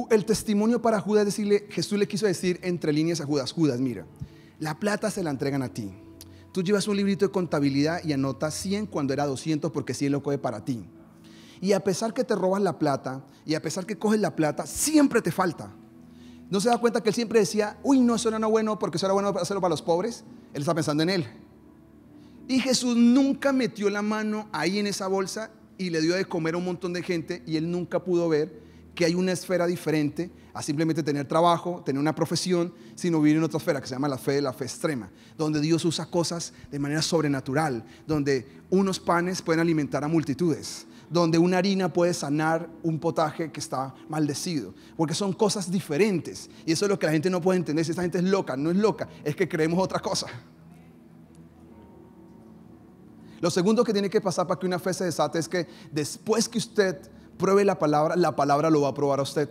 [SPEAKER 1] El testimonio para Judas es decirle, Jesús le quiso decir entre líneas a Judas: Judas, mira, la plata se la entregan a ti. Tú llevas un librito de contabilidad y anotas 100 cuando era 200 porque 100 lo coge para ti. Y a pesar que te robas la plata y a pesar que coges la plata, siempre te falta. ¿No se da cuenta que él siempre decía, uy, no, eso no era bueno porque eso era bueno hacerlo para los pobres? Él está pensando en él. Y Jesús nunca metió la mano ahí en esa bolsa y le dio de comer a un montón de gente, y él nunca pudo ver que hay una esfera diferente a simplemente tener trabajo, tener una profesión, sino vivir en otra esfera que se llama la fe extrema, donde Dios usa cosas de manera sobrenatural, donde unos panes pueden alimentar a multitudes, donde una harina puede sanar un potaje que está maldecido, porque son cosas diferentes. Y eso es lo que la gente no puede entender. Si esta gente es loca, no es loca, es que creemos otra cosa. Lo segundo que tiene que pasar para que una fe se desate es que después que usted pruebe la palabra lo va a probar a usted.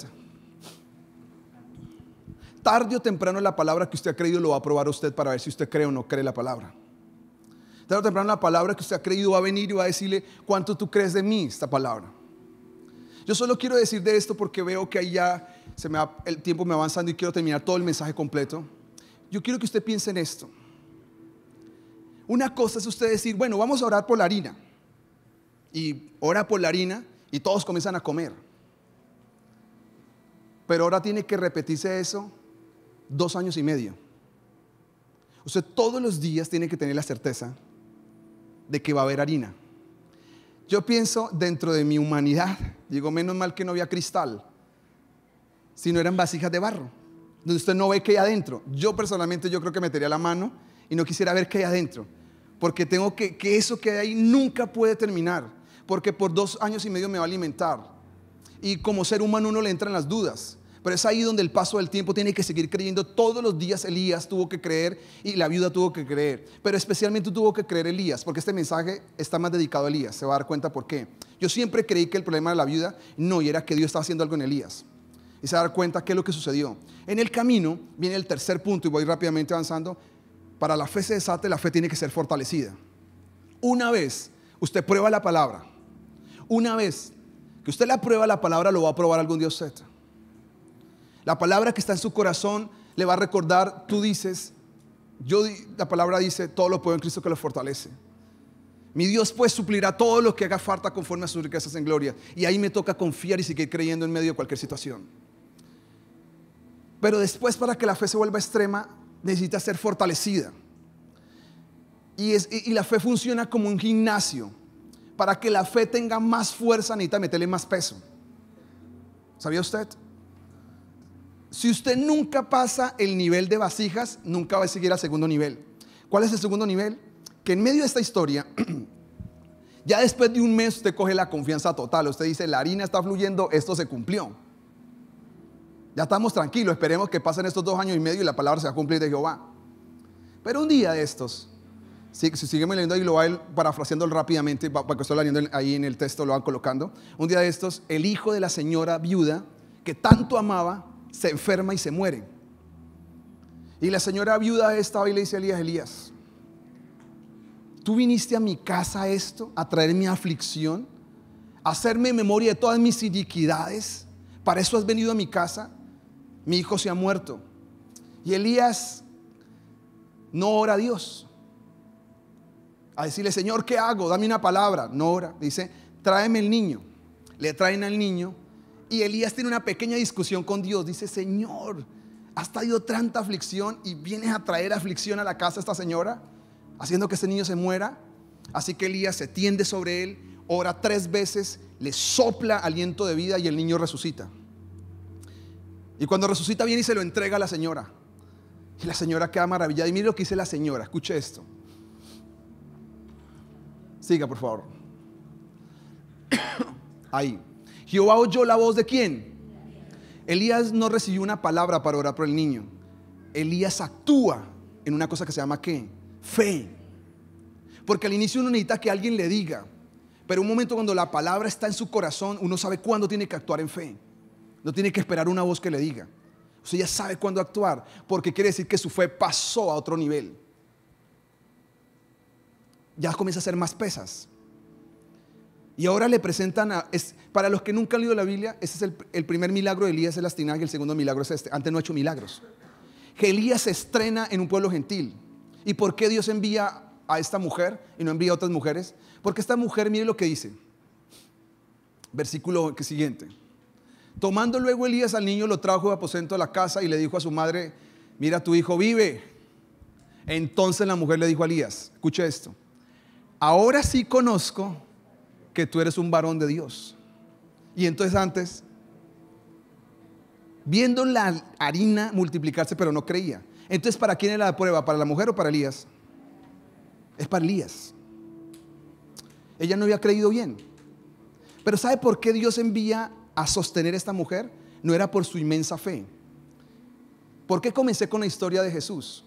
[SPEAKER 1] Tarde o temprano la palabra que usted ha creído lo va a probar a usted para ver si usted cree o no cree la palabra. Tarde o temprano la palabra que usted ha creído va a venir y va a decirle: ¿cuánto tú crees de mí esta palabra? Yo solo quiero decir de esto porque veo que ahí ya el tiempo me va avanzando y quiero terminar todo el mensaje completo. Yo quiero que usted piense en esto. Una cosa es usted decir, bueno, vamos a orar por la harina, y ora por la harina y todos comienzan a comer. Pero ahora tiene que repetirse eso 2 años y medio. Usted todos los días tiene que tener la certeza de que va a haber harina. Yo pienso dentro de mi humanidad, digo, menos mal que no había cristal, sino eran vasijas de barro, donde usted no ve qué hay adentro. Yo personalmente yo creo que metería la mano y no quisiera ver qué hay adentro, porque tengo que eso que hay ahí nunca puede terminar, porque por 2 años y medio me va a alimentar. Y como ser humano uno le entran las dudas, pero es ahí donde el paso del tiempo tiene que seguir creyendo. Todos los días Elías tuvo que creer y la viuda tuvo que creer, pero especialmente tuvo que creer Elías, porque este mensaje está más dedicado a Elías. Se va a dar cuenta por qué. Yo siempre creí que el problema de la viuda no, y era que Dios estaba haciendo algo en Elías. Y se va a dar cuenta qué es lo que sucedió. En el camino viene el tercer punto, y voy rápidamente avanzando. Para la fe se desate, la fe tiene que ser fortalecida. Una vez usted prueba la palabra, una vez que usted la prueba, la palabra lo va a probar algún día usted. La palabra que está en su corazón le va a recordar, tú dices, la palabra dice, todo lo puedo en Cristo que lo fortalece. Mi Dios pues suplirá todo lo que haga falta conforme a sus riquezas en gloria. Y ahí me toca confiar y seguir creyendo en medio de cualquier situación. Pero después, para que la fe se vuelva extrema, necesita ser fortalecida. Y la fe funciona como un gimnasio. Para que la fe tenga más fuerza, necesita meterle más peso. ¿Sabía usted? Si usted nunca pasa el nivel de vasijas, nunca va a seguir al segundo nivel. ¿Cuál es el segundo nivel? Que en medio de esta historia, ya después de un mes usted coge la confianza total. Usted dice, la harina está fluyendo, esto se cumplió. Ya estamos tranquilos, esperemos que pasen estos 2 años y medio y la palabra se va a cumplir de Jehová. Pero un día de estos, si siguen leyendo ahí, lo va a ir parafraseando rápidamente, para que estoy leyendo ahí en el texto, lo van colocando. Un día de estos, el hijo de la señora viuda, que tanto amaba, se enferma y se muere. Y la señora viuda estaba y le dice a Elías: Elías, tú viniste a mi casa a traer mi aflicción, a hacerme memoria de todas mis iniquidades. Para eso has venido a mi casa. Mi hijo se ha muerto. Y Elías no ora a Dios. a decirle, Señor, ¿qué hago? Dame una palabra. No ora, dice, tráeme el niño. Le traen al niño y Elías tiene una pequeña discusión con Dios. Dice, Señor, ¿has traído tanta aflicción y vienes a traer aflicción a la casa de esta señora, haciendo que este niño se muera? Así que Elías se tiende sobre él, ora 3 veces, le sopla aliento de vida y el niño resucita. Y cuando resucita viene y se lo entrega a la señora. Y la señora queda maravillada. Y mire lo que dice la señora, escuche esto. Siga, por favor. Ahí. Jehová oyó la voz de ¿quién? Elías no recibió una palabra para orar por el niño. Elías actúa en una cosa que se llama ¿qué? Fe. Porque al inicio uno necesita que alguien le diga, pero un momento cuando la palabra está en su corazón, uno sabe cuándo tiene que actuar en fe. No tiene que esperar una voz que le diga. Usted ya sabe cuándo actuar, porque quiere decir que su fe pasó a otro nivel. Ya comienza a hacer más pesas. Y ahora le presentan para los que nunca han leído la Biblia, ese es el primer milagro de Elías, es las tinajas, y el segundo milagro es este. Antes no ha hecho milagros. Que Elías se estrena en un pueblo gentil. ¿Y por qué Dios envía a esta mujer y no envía a otras mujeres? Porque esta mujer, mire lo que dice. Versículo siguiente. Tomando luego Elías al niño, lo trajo de aposento a la casa y le dijo a su madre, mira, tu hijo vive. Entonces la mujer le dijo a Elías, escucha esto, ahora sí conozco que tú eres un varón de Dios. Y entonces antes, viendo la harina multiplicarse, pero no creía. Entonces, ¿para quién era la prueba? ¿Para la mujer o para Elías? Es para Elías. Ella no había creído bien. Pero ¿sabe por qué Dios envía a sostener a esta mujer? No era por su inmensa fe. ¿Por qué comencé con la historia de Jesús?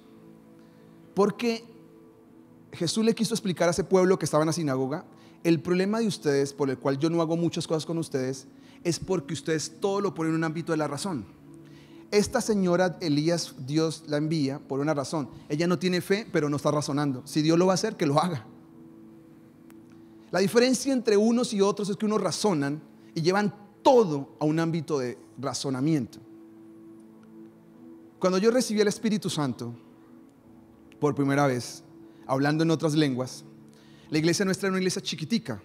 [SPEAKER 1] Porque Jesús le quiso explicar a ese pueblo que estaba en la sinagoga, el problema de ustedes, por el cual yo no hago muchas cosas con ustedes, es porque ustedes todo lo ponen en un ámbito de la razón. Esta señora Elías, Dios la envía por una razón. Ella no tiene fe, pero no está razonando. Si Dios lo va a hacer, que lo haga. La diferencia entre unos y otros es que unos razonan y llevan todo a un ámbito de razonamiento. Cuando yo recibí el Espíritu Santo por primera vez, hablando en otras lenguas, la iglesia nuestra era una iglesia chiquitica.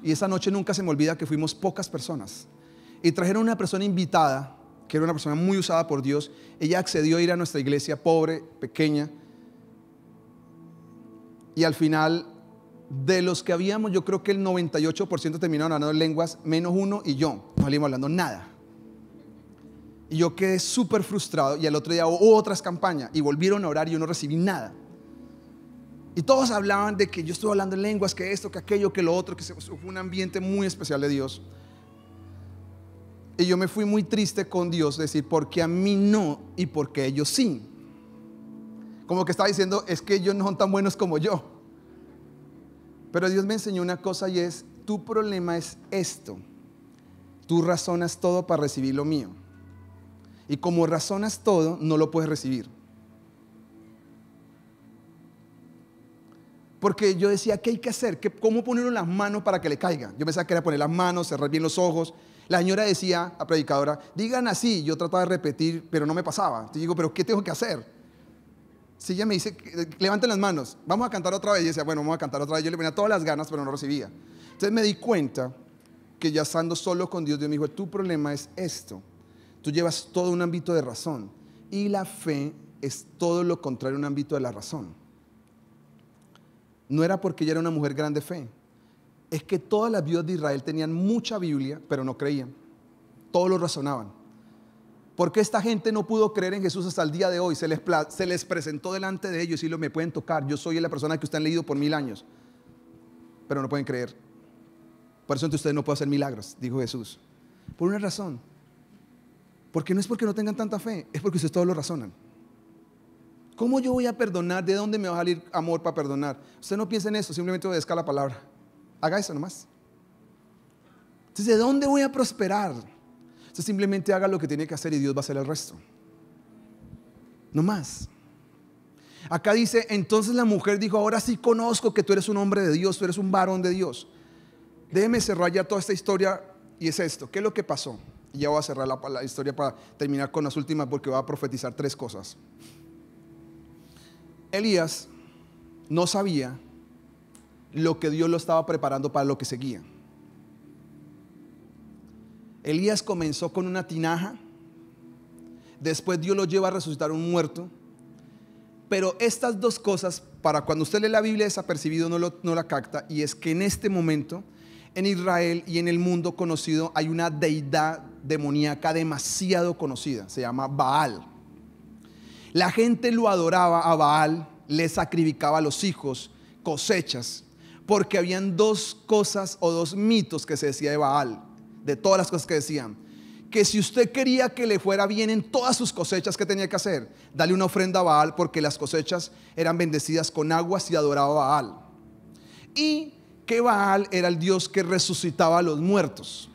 [SPEAKER 1] Y esa noche nunca se me olvida que fuimos pocas personas. Y trajeron una persona invitada, que era una persona muy usada por Dios. Ella accedió a ir a nuestra iglesia pobre, pequeña. Y al final, de los que habíamos, yo creo que el 98% terminaron hablando lenguas, menos uno y yo. No salimos hablando nada. Y yo quedé súper frustrado. Y al otro día hubo otras campañas. Y volvieron a orar y yo no recibí nada. Y todos hablaban de que yo estuve hablando en lenguas, que esto, que aquello, que lo otro, que fue un ambiente muy especial de Dios. Y yo me fui muy triste con Dios, decir, porque a mí no y porque ellos sí. Como que estaba diciendo, es que ellos no son tan buenos como yo. Pero Dios me enseñó una cosa y es, tu problema es esto. Tú razonas todo para recibir lo mío. Y como razonas todo, no lo puedes recibir. Porque yo decía, ¿qué hay que hacer? ¿Cómo ponerlo en las manos para que le caiga? Yo pensaba que era poner las manos, cerrar bien los ojos. La señora decía, la predicadora, digan así. Yo trataba de repetir, pero no me pasaba. Te digo, ¿pero qué tengo que hacer? Si ella me dice, levanten las manos, vamos a cantar otra vez. Y decía, bueno, vamos a cantar otra vez. Yo le ponía todas las ganas, pero no recibía. Entonces me di cuenta que ya estando solo con Dios, Dios me dijo, tu problema es esto. Tú llevas todo un ámbito de razón. Y la fe es todo lo contrario a un ámbito de la razón. No era porque ella era una mujer grande de fe. Es que todas las viudas de Israel tenían mucha Biblia, pero no creían. Todos lo razonaban. ¿Por qué esta gente no pudo creer en Jesús hasta el día de hoy? Se les presentó delante de ellos y lo me pueden tocar. Yo soy la persona que ustedes han leído por 1000 años. Pero no pueden creer. Por eso entonces ustedes no pueden hacer milagros, dijo Jesús. Por una razón. Porque no es porque no tengan tanta fe, es porque ustedes todos lo razonan. ¿Cómo yo voy a perdonar? ¿De dónde me va a salir amor para perdonar? Usted no piensa en eso, simplemente obedezca la palabra. Haga eso nomás. Entonces, ¿de dónde voy a prosperar? Usted simplemente haga lo que tiene que hacer y Dios va a hacer el resto. No más. Acá dice, entonces la mujer dijo, ahora sí conozco que tú eres un hombre de Dios, tú eres un varón de Dios. Déjeme cerrar ya toda esta historia y es esto. ¿Qué es lo que pasó? Y ya voy a cerrar la historia para terminar con las últimas porque voy a profetizar 3 cosas. Elías no sabía lo que Dios lo estaba preparando para lo que seguía. Elías comenzó con una tinaja, después Dios lo lleva a resucitar a un muerto. Pero estas dos cosas, para cuando usted lee la Biblia desapercibido no la capta, y es que en este momento en Israel y en el mundo conocido hay una deidad demoníaca demasiado conocida, se llama Baal. La gente lo adoraba a Baal, le sacrificaba a los hijos, cosechas, porque habían dos cosas o dos mitos que se decía de Baal, de todas las cosas que decían. Que si usted quería que le fuera bien en todas sus cosechas, ¿qué tenía que hacer? Darle una ofrenda a Baal, porque las cosechas eran bendecidas con aguas y adoraba a Baal. Y que Baal era el Dios que resucitaba a los muertos.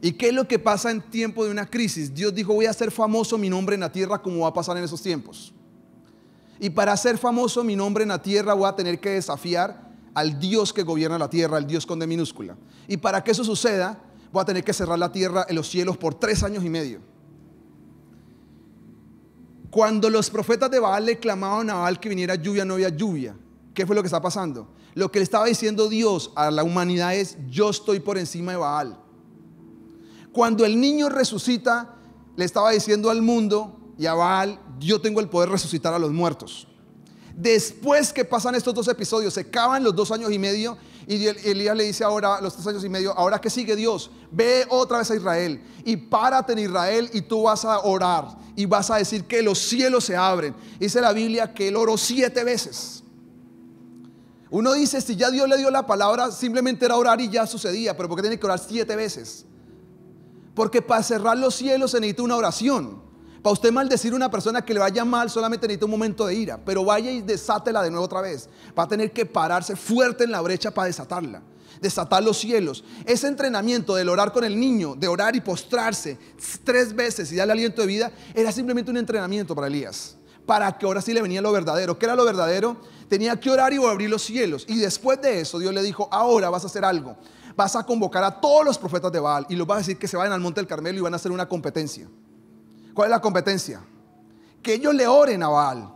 [SPEAKER 1] ¿Y qué es lo que pasa en tiempo de una crisis? Dios dijo: voy a hacer famoso mi nombre en la tierra, como va a pasar en esos tiempos. Y para hacer famoso mi nombre en la tierra voy a tener que desafiar al Dios que gobierna la tierra, al Dios con D minúscula. Y para que eso suceda, voy a tener que cerrar la tierra en los cielos por 3 años y medio. Cuando los profetas de Baal le clamaban a Baal que viniera lluvia, no había lluvia. ¿Qué fue lo que está pasando? Lo que le estaba diciendo Dios a la humanidad es: yo estoy por encima de Baal. Cuando el niño resucita, le estaba diciendo al mundo y a Baal: yo tengo el poder de resucitar a los muertos. Después que pasan estos dos episodios, se acaban los 2 años y medio, y Elías le dice ahora, los 3 años y medio: ahora que sigue Dios, ve otra vez a Israel y párate en Israel, y tú vas a orar y vas a decir que los cielos se abren. Dice la Biblia que él oró 7 veces. Uno dice, si ya Dios le dio la palabra, simplemente era orar y ya sucedía. Pero ¿por qué tiene que orar 7 veces? Porque para cerrar los cielos se necesita una oración. Para usted maldecir a una persona que le vaya mal, solamente necesita un momento de ira. Pero vaya y desátela de nuevo otra vez. Va a tener que pararse fuerte en la brecha para desatarla. Desatar los cielos. Ese entrenamiento del orar con el niño, de orar y postrarse 3 veces y darle aliento de vida, era simplemente un entrenamiento para Elías. Para que ahora sí le venía lo verdadero. ¿Qué era lo verdadero? Tenía que orar y abrir los cielos. Y después de eso Dios le dijo: ahora vas a hacer algo. Vas a convocar a todos los profetas de Baal y los vas a decir que se vayan al monte del Carmelo y van a hacer una competencia. ¿Cuál es la competencia? Que ellos le oren a Baal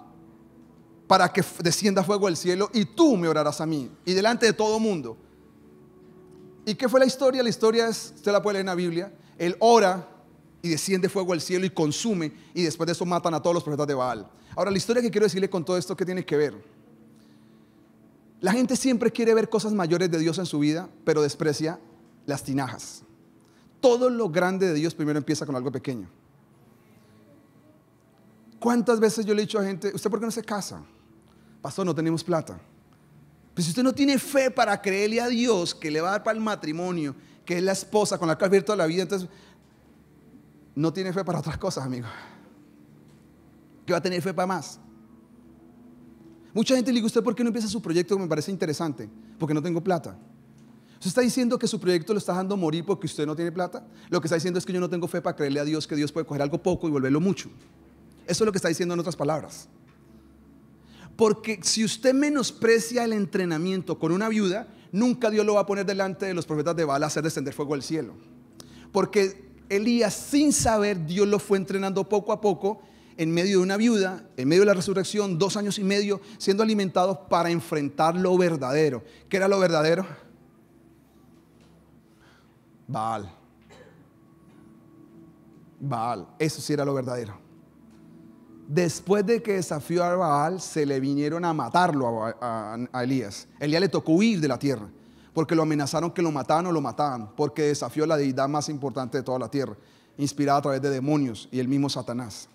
[SPEAKER 1] para que descienda fuego del cielo, y tú me orarás a mí y delante de todo mundo. ¿Y qué fue la historia? La historia es, usted la puede leer en la Biblia. Él ora y desciende fuego del cielo y consume, y después de eso matan a todos los profetas de Baal. Ahora, la historia que quiero decirle con todo esto, ¿qué tiene que ver? La gente siempre quiere ver cosas mayores de Dios en su vida, pero desprecia las tinajas. Todo lo grande de Dios primero empieza con algo pequeño. ¿Cuántas veces yo le he dicho a gente: ¿usted por qué no se casa? Pastor, no tenemos plata. Pues si usted no tiene fe para creerle a Dios que le va a dar para el matrimonio, que es la esposa con la que ha abierto la vida, entonces no tiene fe para otras cosas, amigo. ¿Qué va a tener fe para más? Mucha gente le dice: ¿usted por qué no empieza su proyecto? Me parece interesante. Porque no tengo plata. ¿Usted está diciendo que su proyecto lo está dejando morir porque usted no tiene plata? Lo que está diciendo es que yo no tengo fe para creerle a Dios que Dios puede coger algo poco y volverlo mucho. Eso es lo que está diciendo en otras palabras. Porque si usted menosprecia el entrenamiento con una viuda, nunca Dios lo va a poner delante de los profetas de Baal a hacer descender fuego del cielo. Porque Elías, sin saber, Dios lo fue entrenando poco a poco, en medio de una viuda, en medio de la resurrección, 2 años y medio siendo alimentados para enfrentar lo verdadero. ¿Qué era lo verdadero? Baal. Baal, eso sí era lo verdadero. Después de que desafió a Baal, se le vinieron a matarlo a Elías. Elías le tocó huir de la tierra, porque lo amenazaron que lo mataban o lo mataban, porque desafió a la deidad más importante de toda la tierra, inspirada a través de demonios y el mismo Satanás.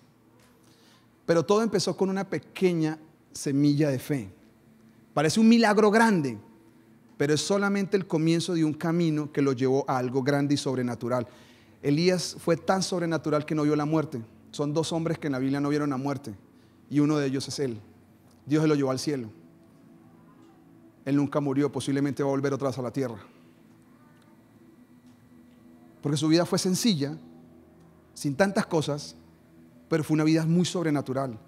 [SPEAKER 1] Pero todo empezó con una pequeña semilla de fe. Parece un milagro grande, pero es solamente el comienzo de un camino que lo llevó a algo grande y sobrenatural. Elías fue tan sobrenatural que no vio la muerte. Son 2 hombres que en la Biblia no vieron la muerte, y uno de ellos es él. Dios se lo llevó al cielo. Él nunca murió, posiblemente va a volver otra vez a la tierra. Porque su vida fue sencilla, sin tantas cosas, pero fue una vida muy sobrenatural.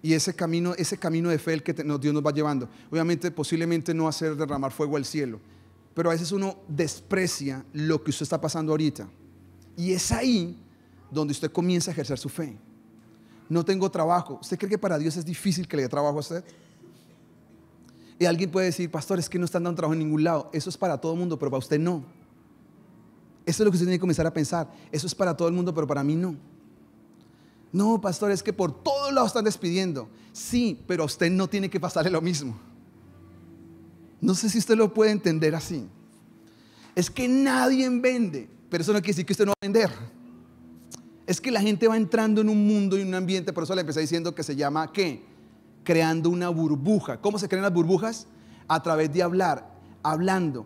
[SPEAKER 1] Y ese camino de fe el que Dios nos va llevando. Obviamente, posiblemente no hacer derramar fuego al cielo, pero a veces uno desprecia lo que usted está pasando ahorita. Y es ahí donde usted comienza a ejercer su fe. No tengo trabajo. ¿Usted cree que para Dios es difícil que le dé trabajo a usted? Y alguien puede decir, pastor, es que no están dando trabajo en ningún lado. Eso es para todo el mundo, pero para usted no. Eso es lo que usted tiene que comenzar a pensar. Eso es para todo el mundo, pero para mí no. No, pastor, es que por todos lados están despidiendo. Sí, pero a usted no tiene que pasarle lo mismo. No sé si usted lo puede entender así. Es que nadie vende, pero eso no quiere decir que usted no va a vender. Es que la gente va entrando en un mundo y un ambiente, por eso le empecé diciendo que se llama, ¿qué? Creando una burbuja. ¿Cómo se crean las burbujas? A través de hablar, hablando.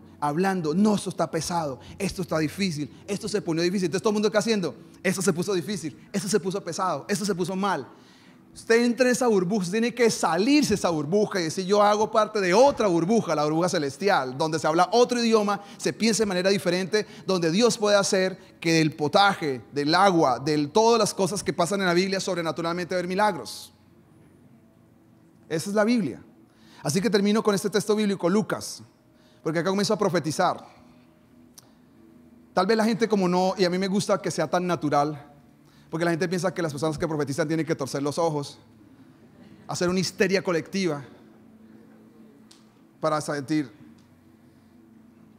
[SPEAKER 1] No, esto está pesado, esto está difícil, esto se pone difícil. Entonces todo el mundo, ¿qué haciendo? Esto se puso difícil, esto se puso pesado, esto se puso mal. Usted entra en esa burbuja, usted tiene que salirse de esa burbuja y decir, yo hago parte de otra burbuja, la burbuja celestial, donde se habla otro idioma, se piensa de manera diferente, donde Dios puede hacer que del potaje, del agua, de todas las cosas que pasan en la Biblia, sobrenaturalmente haber milagros. Esa es la Biblia. Así que termino con este texto bíblico, Lucas, porque acá comienzo a profetizar. Tal vez la gente como no, y a mí me gusta que sea tan natural, porque la gente piensa que las personas que profetizan tienen que torcer los ojos, hacer una histeria colectiva para sentir.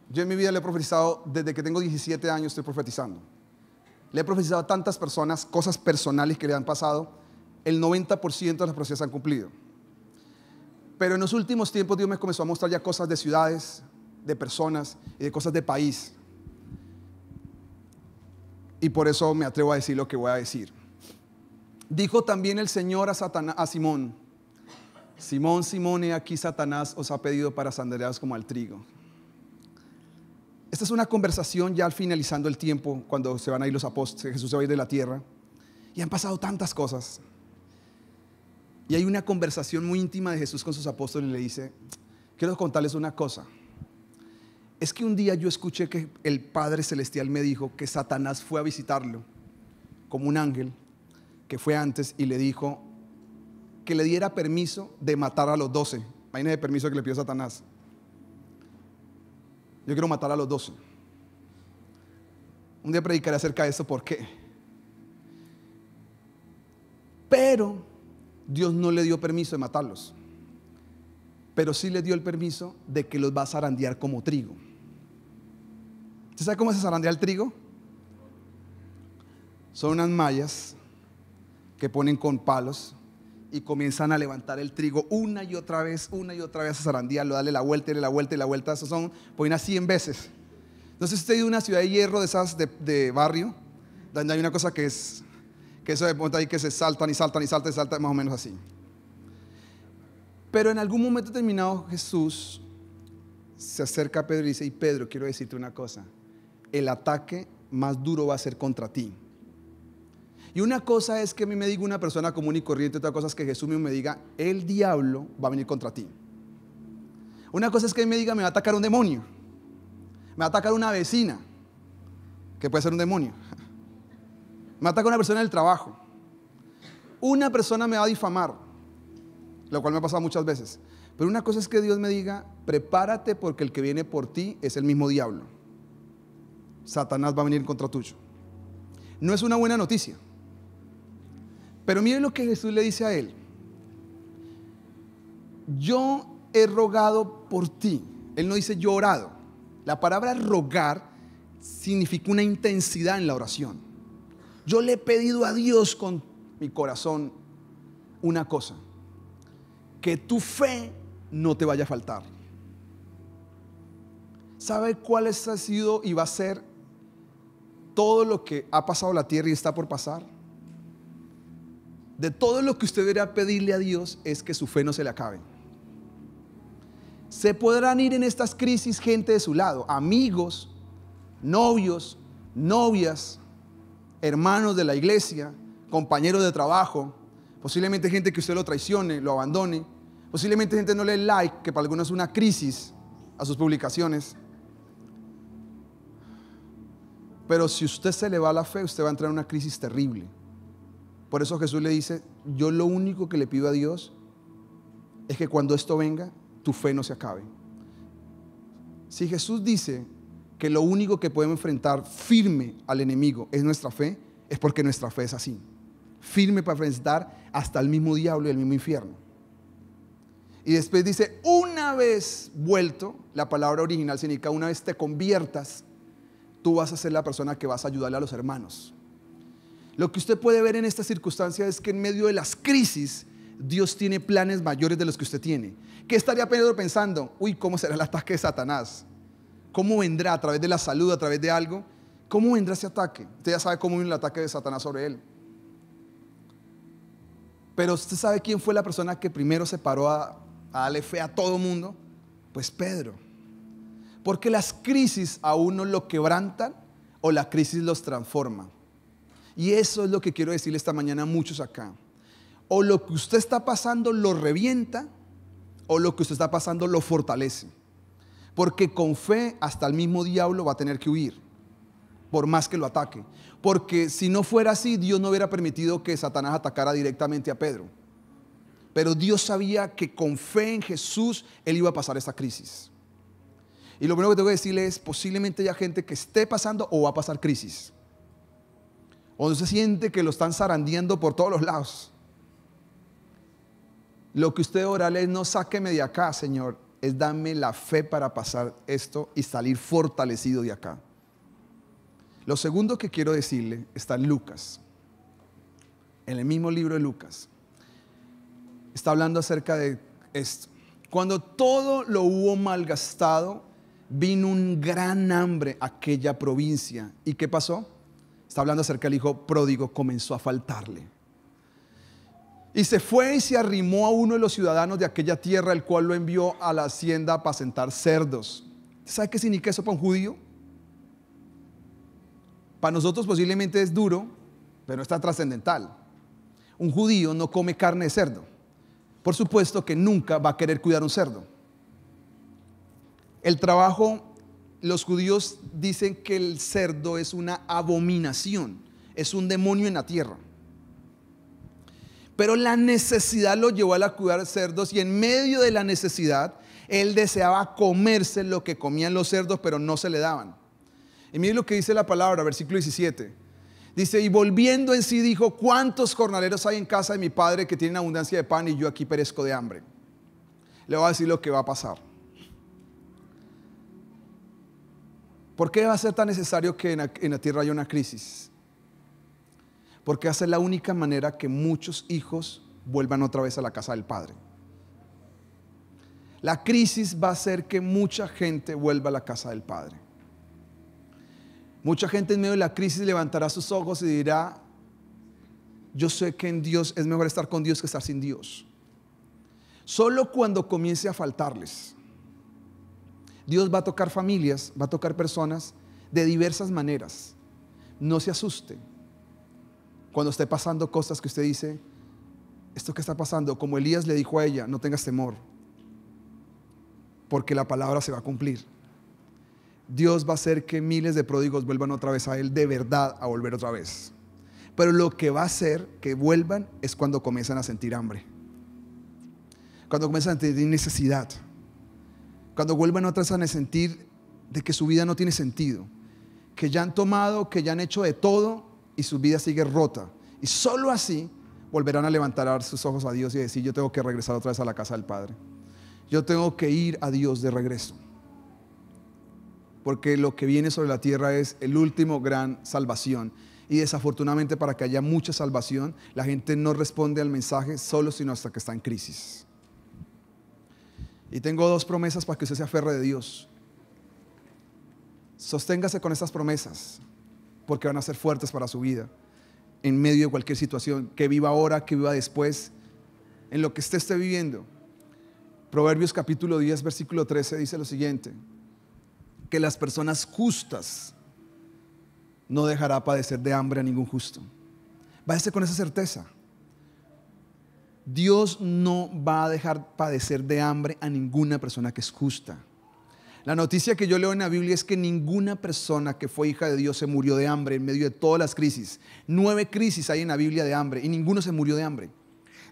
[SPEAKER 1] Yo en mi vida le he profetizado, desde que tengo 17 años estoy profetizando. Le he profetizado a tantas personas, cosas personales que le han pasado. El 90% de las profecías se han cumplido. Pero en los últimos tiempos Dios me comenzó a mostrar ya cosas de ciudades, de personas y de cosas de país. Y por eso me atrevo a decir lo que voy a decir. Dijo también el Señor a Simón: Simón, Simón, he aquí Satanás os ha pedido para zarandearos como al trigo. Esta es una conversación ya al finalizando el tiempo, cuando se van a ir los apóstoles, Jesús se va a ir de la tierra. Y han pasado tantas cosas. Y hay una conversación muy íntima de Jesús con sus apóstoles y le dice: quiero contarles una cosa. Es que un día yo escuché que el Padre Celestial me dijo que Satanás fue a visitarlo como un ángel que fue antes y le dijo que le diera permiso de matar a los 12. Imagínense el permiso que le pidió Satanás. Yo quiero matar a los 12. Un día predicaré acerca de eso, ¿por qué? Pero Dios no le dio permiso de matarlos, pero sí le dio el permiso de que los va a zarandear como trigo. ¿Usted sabe cómo se zarandea el trigo? Son unas mallas que ponen con palos y comienzan a levantar el trigo una y otra vez a zarandearlo, darle la vuelta y la vuelta y la vuelta. Eso son, ponen a 100 veces. Entonces usted ha ido a una ciudad de hierro de esas de barrio, donde hay una cosa que es, que eso de punto ahí que se saltan y saltan y saltan y saltan, más o menos así. Pero en algún momento determinado Jesús se acerca a Pedro y dice: y Pedro, quiero decirte una cosa, el ataque más duro va a ser contra ti. Y una cosa es que a mí me diga una persona común y corriente, otra cosa es que Jesús mismo me diga: el diablo va a venir contra ti. Una cosa es que él me diga: me va a atacar un demonio, me va a atacar una vecina, que puede ser un demonio, me va a atacar una persona del trabajo, una persona me va a difamar, lo cual me ha pasado muchas veces. Pero una cosa es que Dios me diga: prepárate porque el que viene por ti es el mismo diablo. Satanás va a venir contra tuyo. No es una buena noticia. Pero miren lo que Jesús le dice a él: yo he rogado por ti. Él no dice yo he orado. La palabra rogar significa una intensidad en la oración. Yo le he pedido a Dios con mi corazón una cosa: que tu fe no te vaya a faltar. ¿Sabe cuál ha sido y va a ser todo lo que ha pasado la tierra y está por pasar? De todo lo que usted debería pedirle a Dios es que su fe no se le acabe. Se podrán ir en estas crisis gente de su lado, amigos, novios, novias, hermanos de la iglesia, compañeros de trabajo, posiblemente gente que usted lo traicione, lo abandone, posiblemente gente no le dé like, que para algunos es una crisis a sus publicaciones. Pero si usted se le va la fe, usted va a entrar en una crisis terrible. Por eso Jesús le dice: yo lo único que le pido a Dios es que cuando esto venga, tu fe no se acabe. Si Jesús dice que lo único que podemos enfrentar firme al enemigo es nuestra fe, es porque nuestra fe es así, firme para enfrentar hasta el mismo diablo y el mismo infierno. Y después dice, una vez vuelto, la palabra original significa una vez te conviertas, tú vas a ser la persona que vas a ayudarle a los hermanos. Lo que usted puede ver en esta circunstancia es que en medio de las crisis, Dios tiene planes mayores de los que usted tiene. ¿Qué estaría Pedro pensando? Uy, ¿cómo será el ataque de Satanás? ¿Cómo vendrá? ¿A través de la salud? ¿A través de algo? ¿Cómo vendrá ese ataque? Usted ya sabe cómo vino el ataque de Satanás sobre él. Pero usted sabe quién fue la persona que primero se paró a darle fe a todo el mundo. Pues Pedro. Porque las crisis a uno lo quebrantan o la crisis los transforma. Y eso es lo que quiero decirle esta mañana a muchos acá. O lo que usted está pasando lo revienta, o lo que usted está pasando lo fortalece. Porque con fe hasta el mismo diablo va a tener que huir, por más que lo ataque. Porque si no fuera así, Dios no hubiera permitido que Satanás atacara directamente a Pedro. Pero Dios sabía que con fe en Jesús él iba a pasar esta crisis. Y lo primero que tengo que decirle es, posiblemente haya gente que esté pasando o va a pasar crisis, o no se siente que lo están zarandeando por todos los lados. Lo que usted orale es, no sáqueme de acá, Señor, es dame la fe para pasar esto y salir fortalecido de acá. Lo segundo que quiero decirle está en Lucas, en el mismo libro de Lucas. Está hablando acerca de esto. Cuando todo lo hubo malgastado, vino un gran hambre a aquella provincia. ¿Y qué pasó? Está hablando acerca del hijo pródigo, comenzó a faltarle. Y se fue y se arrimó a uno de los ciudadanos de aquella tierra, el cual lo envió a la hacienda a apacentar cerdos. ¿Sabe qué significa eso para un judío? Para nosotros posiblemente es duro, pero no es tan trascendental. Un judío no come carne de cerdo. Por supuesto que nunca va a querer cuidar un cerdo. El trabajo, los judíos dicen que el cerdo es una abominación, es un demonio en la tierra. Pero la necesidad lo llevó a cuidar cerdos, y en medio de la necesidad él deseaba comerse lo que comían los cerdos, pero no se le daban. Y miren lo que dice la palabra, versículo 17. Dice, y volviendo en sí dijo, ¿cuántos jornaleros hay en casa de mi padre que tienen abundancia de pan y yo aquí perezco de hambre? Le voy a decir lo que va a pasar. ¿Por qué va a ser tan necesario que en la tierra haya una crisis? Porque va a ser la única manera que muchos hijos vuelvan otra vez a la casa del Padre. La crisis va a hacer que mucha gente vuelva a la casa del Padre. Mucha gente en medio de la crisis levantará sus ojos y dirá, yo sé que en Dios es mejor estar con Dios que estar sin Dios. Solo cuando comience a faltarles, Dios va a tocar familias, va a tocar personas de diversas maneras. No se asuste cuando esté pasando cosas que usted dice, esto que está pasando, como Elías le dijo a ella, no tengas temor, porque la palabra se va a cumplir. Dios va a hacer que miles de pródigos vuelvan otra vez a Él, de verdad, a volver otra vez. Pero lo que va a hacer que vuelvan es cuando comienzan a sentir hambre, cuando comienzan a sentir necesidad, cuando vuelvan otra vez a sentir de que su vida no tiene sentido, que ya han tomado, que ya han hecho de todo y su vida sigue rota. Y solo así volverán a levantar sus ojos a Dios y decir, yo tengo que regresar otra vez a la casa del Padre. Yo tengo que ir a Dios de regreso. Porque lo que viene sobre la tierra es el último gran salvación. Y desafortunadamente, para que haya mucha salvación, la gente no responde al mensaje solo sino hasta que está en crisis. Y tengo dos promesas para que usted se aferre de Dios. Sosténgase con estas promesas, porque van a ser fuertes para su vida, en medio de cualquier situación, que viva ahora, que viva después, en lo que usted esté viviendo. Proverbios capítulo 10, versículo 13 dice lo siguiente, que las personas justas no dejará padecer de hambre a ningún justo. Váyase con esa certeza. Dios no va a dejar padecer de hambre a ninguna persona que es justa. La noticia que yo leo en la Biblia es que ninguna persona que fue hija de Dios se murió de hambre en medio de todas las crisis. 9 crisis hay en la Biblia de hambre y ninguno se murió de hambre.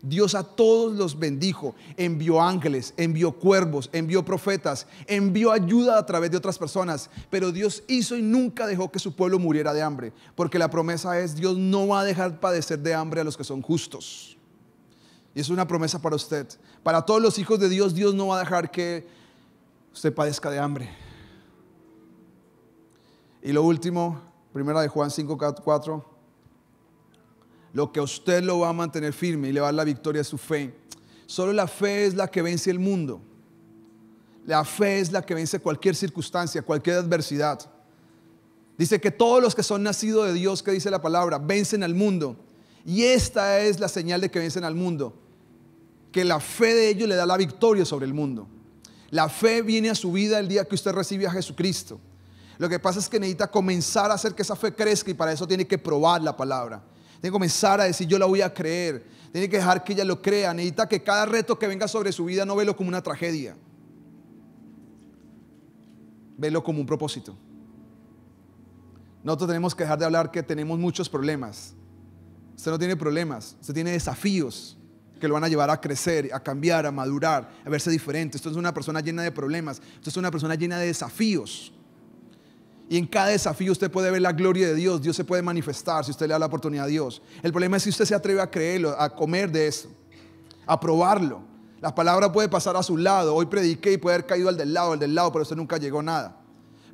[SPEAKER 1] Dios a todos los bendijo, envió ángeles, envió cuervos, envió profetas, envió ayuda a través de otras personas, pero Dios hizo y nunca dejó que su pueblo muriera de hambre, porque la promesa es, Dios no va a dejar padecer de hambre a los que son justos. Y es una promesa para usted. Para todos los hijos de Dios, Dios no va a dejar que usted padezca de hambre. Y lo último, primera de Juan 5:4, lo que a usted lo va a mantener firme y le va a dar la victoria es su fe. Solo la fe es la que vence el mundo. La fe es la que vence cualquier circunstancia, cualquier adversidad. Dice que todos los que son nacidos de Dios, que dice la palabra, vencen al mundo. Y esta es la señal de que vencen al mundo, que la fe de ellos le da la victoria sobre el mundo. La fe viene a su vida el día que usted recibe a Jesucristo. Lo que pasa es que necesita comenzar a hacer que esa fe crezca, y para eso tiene que probar la palabra. Tiene que comenzar a decir: yo la voy a creer. Tiene que dejar que ella lo crea. Necesita que cada reto que venga sobre su vida no velo como una tragedia, velo como un propósito. Nosotros tenemos que dejar de hablar que tenemos muchos problemas. Usted no tiene problemas, usted tiene desafíos que lo van a llevar a crecer, a cambiar, a madurar, a verse diferente. Usted es una persona llena de problemas, usted es una persona llena de desafíos. Y en cada desafío usted puede ver la gloria de Dios. Dios se puede manifestar si usted le da la oportunidad a Dios. El problema es si usted se atreve a creerlo, a comer de eso, a probarlo. La palabra puede pasar a su lado. Hoy prediqué y puede haber caído al del lado, pero usted nunca llegó a nada.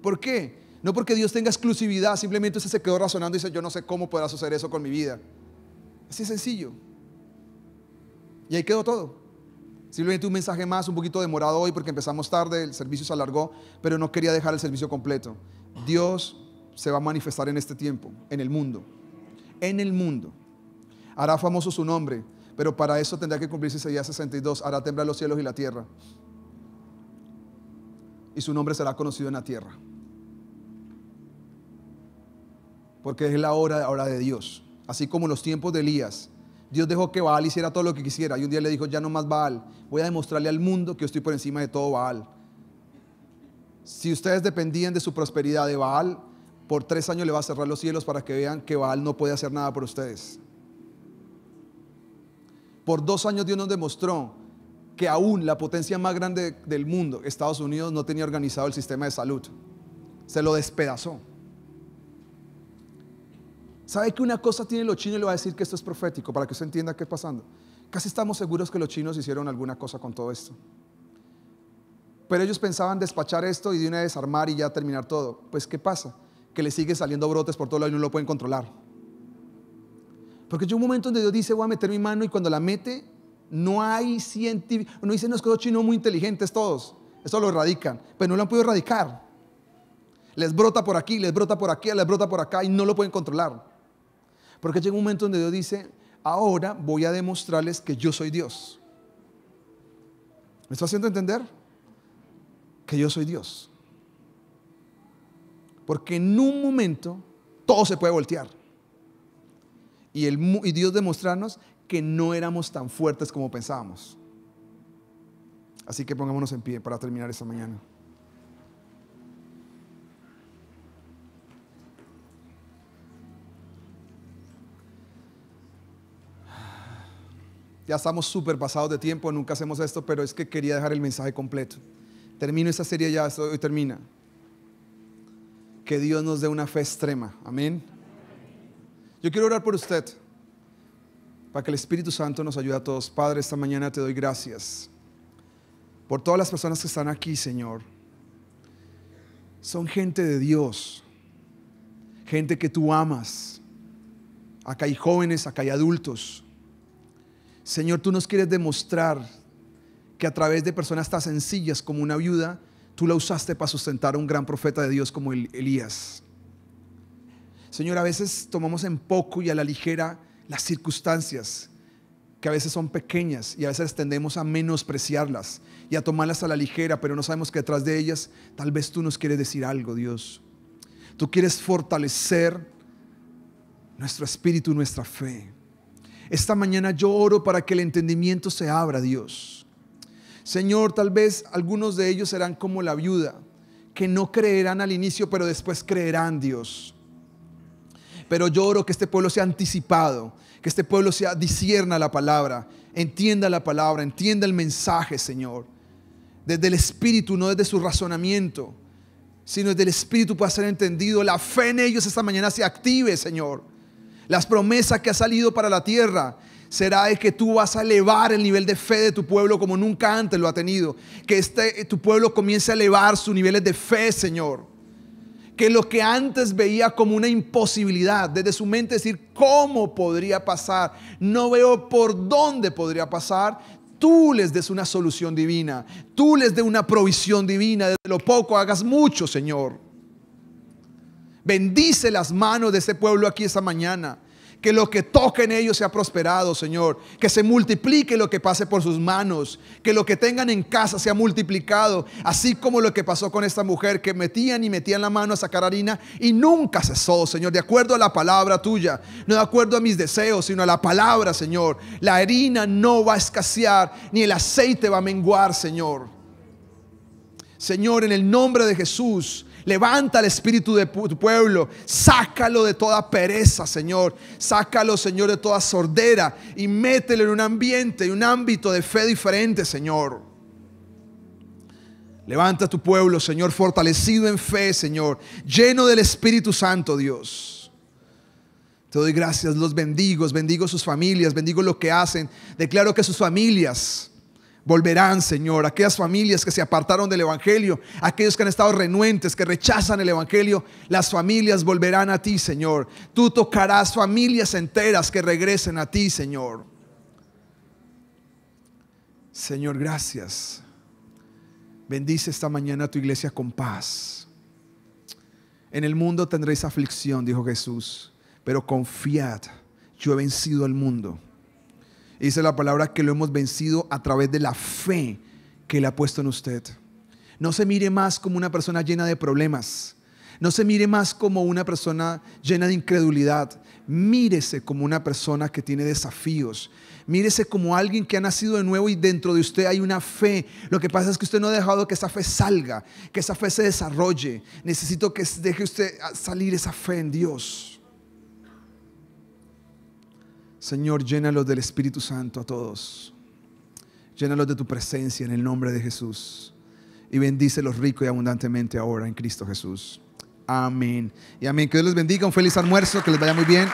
[SPEAKER 1] ¿Por qué? No porque Dios tenga exclusividad, simplemente usted se quedó razonando y dice: yo no sé cómo podrá suceder eso con mi vida. Así es sencillo. Y ahí quedó todo. Simplemente un mensaje más, un poquito demorado hoy porque empezamos tarde, el servicio se alargó, pero no quería dejar el servicio completo. Dios se va a manifestar en este tiempo, en el mundo. En el mundo. Hará famoso su nombre, pero para eso tendrá que cumplirse Isaías 62. Hará temblar los cielos y la tierra, y su nombre será conocido en la tierra. Porque es la hora de Dios. Así como en los tiempos de Elías, Dios dejó que Baal hiciera todo lo que quisiera, y un día le dijo: ya no más Baal, voy a demostrarle al mundo que yo estoy por encima de todo Baal. Si ustedes dependían de su prosperidad de Baal, por 3 años le va a cerrar los cielos para que vean que Baal no puede hacer nada por ustedes. Por 2 años Dios nos demostró que aún la potencia más grande del mundo, Estados Unidos, no tenía organizado el sistema de salud. Se lo despedazó. ¿Sabe que una cosa tiene los chinos? Y le voy a decir que esto es profético para que usted entienda qué está pasando. Casi estamos seguros que los chinos hicieron alguna cosa con todo esto. Pero ellos pensaban despachar esto y de una vez armar y ya terminar todo. Pues ¿qué pasa? Que le sigue saliendo brotes por todo lado y no lo pueden controlar. Porque llega un momento donde Dios dice: voy a meter mi mano, y cuando la mete, no hay científico. Uno dice: no, es que los chinos muy inteligentes todos, eso lo erradican, pero no lo han podido erradicar. Les brota por aquí, les brota por aquí, les brota por acá, y no lo pueden controlar. Porque llega un momento donde Dios dice: ahora voy a demostrarles que yo soy Dios. ¿Me está haciendo entender? Que yo soy Dios. Porque en un momento todo se puede voltear, y Dios demostrarnos que no éramos tan fuertes como pensábamos. Así que pongámonos en pie para terminar esta mañana. Ya estamos súper pasados de tiempo, nunca hacemos esto, pero es que quería dejar el mensaje completo. Termino esta serie ya, hoy termina. Que Dios nos dé una fe extrema, amén. Yo quiero orar por usted, para que el Espíritu Santo nos ayude a todos. Padre, esta mañana te doy gracias por todas las personas que están aquí, Señor. Son gente de Dios, gente que tú amas. Acá hay jóvenes, acá hay adultos. Señor, tú nos quieres demostrar que a través de personas tan sencillas como una viuda, tú la usaste para sustentar a un gran profeta de Dios como Elías. Señor, a veces tomamos en poco y a la ligera las circunstancias, que a veces son pequeñas, y a veces tendemos a menospreciarlas y a tomarlas a la ligera, pero no sabemos que detrás de ellas tal vez tú nos quieres decir algo, Dios. Tú quieres fortalecer nuestro espíritu, nuestra fe. Esta mañana yo oro para que el entendimiento se abra, Dios. Señor, tal vez algunos de ellos serán como la viuda, que no creerán al inicio, pero después creerán, Dios. Pero yo oro que este pueblo sea anticipado, que este pueblo discierna la palabra, entienda el mensaje, Señor. Desde el Espíritu, no desde su razonamiento, sino desde el Espíritu pueda ser entendido. La fe en ellos esta mañana se active, Señor. Las promesas que ha salido para la tierra será de que tú vas a elevar el nivel de fe de tu pueblo como nunca antes lo ha tenido. Que tu pueblo comience a elevar sus niveles de fe, Señor. Que lo que antes veía como una imposibilidad, desde su mente decir, ¿cómo podría pasar? No veo por dónde podría pasar. Tú les des una solución divina. Tú les des una provisión divina. Desde lo poco hagas mucho, Señor. Bendice las manos de este pueblo aquí esta mañana. Que lo que toque en ellos sea prosperado, Señor. Que se multiplique lo que pase por sus manos. Que lo que tengan en casa sea multiplicado. Así como lo que pasó con esta mujer, que metían y metían la mano a sacar harina y nunca cesó, Señor. De acuerdo a la palabra tuya. No de acuerdo a mis deseos, sino a la palabra, Señor. La harina no va a escasear, ni el aceite va a menguar, Señor. Señor, en el nombre de Jesús, levanta el espíritu de tu pueblo. Sácalo de toda pereza, Señor. Sácalo, Señor, de toda sordera y mételo en un ambiente y un ámbito de fe diferente, Señor. Levanta a tu pueblo, Señor, fortalecido en fe, Señor, lleno del Espíritu Santo, Dios. Te doy gracias, los bendigo sus familias, bendigo lo que hacen. Declaro que sus familias volverán, Señor. Aquellas familias que se apartaron del Evangelio, aquellos que han estado renuentes, que rechazan el Evangelio, las familias volverán a ti, Señor. Tú tocarás familias enteras que regresen a ti, Señor. Señor, gracias. Bendice esta mañana a tu iglesia con paz. En el mundo tendréis aflicción, dijo Jesús, pero confiad, yo he vencido al mundo. Dice la palabra que lo hemos vencido a través de la fe que Él ha puesto en usted. No se mire más como una persona llena de problemas. No se mire más como una persona llena de incredulidad. Mírese como una persona que tiene desafíos. Mírese como alguien que ha nacido de nuevo y dentro de usted hay una fe. Lo que pasa es que usted no ha dejado que esa fe salga, que esa fe se desarrolle. Necesito que deje usted salir esa fe en Dios. Señor, llénalos del Espíritu Santo a todos. Llénalos de tu presencia en el nombre de Jesús. Y bendícelos rico y abundantemente ahora en Cristo Jesús. Amén. Y amén. Que Dios les bendiga. Un feliz almuerzo. Que les vaya muy bien.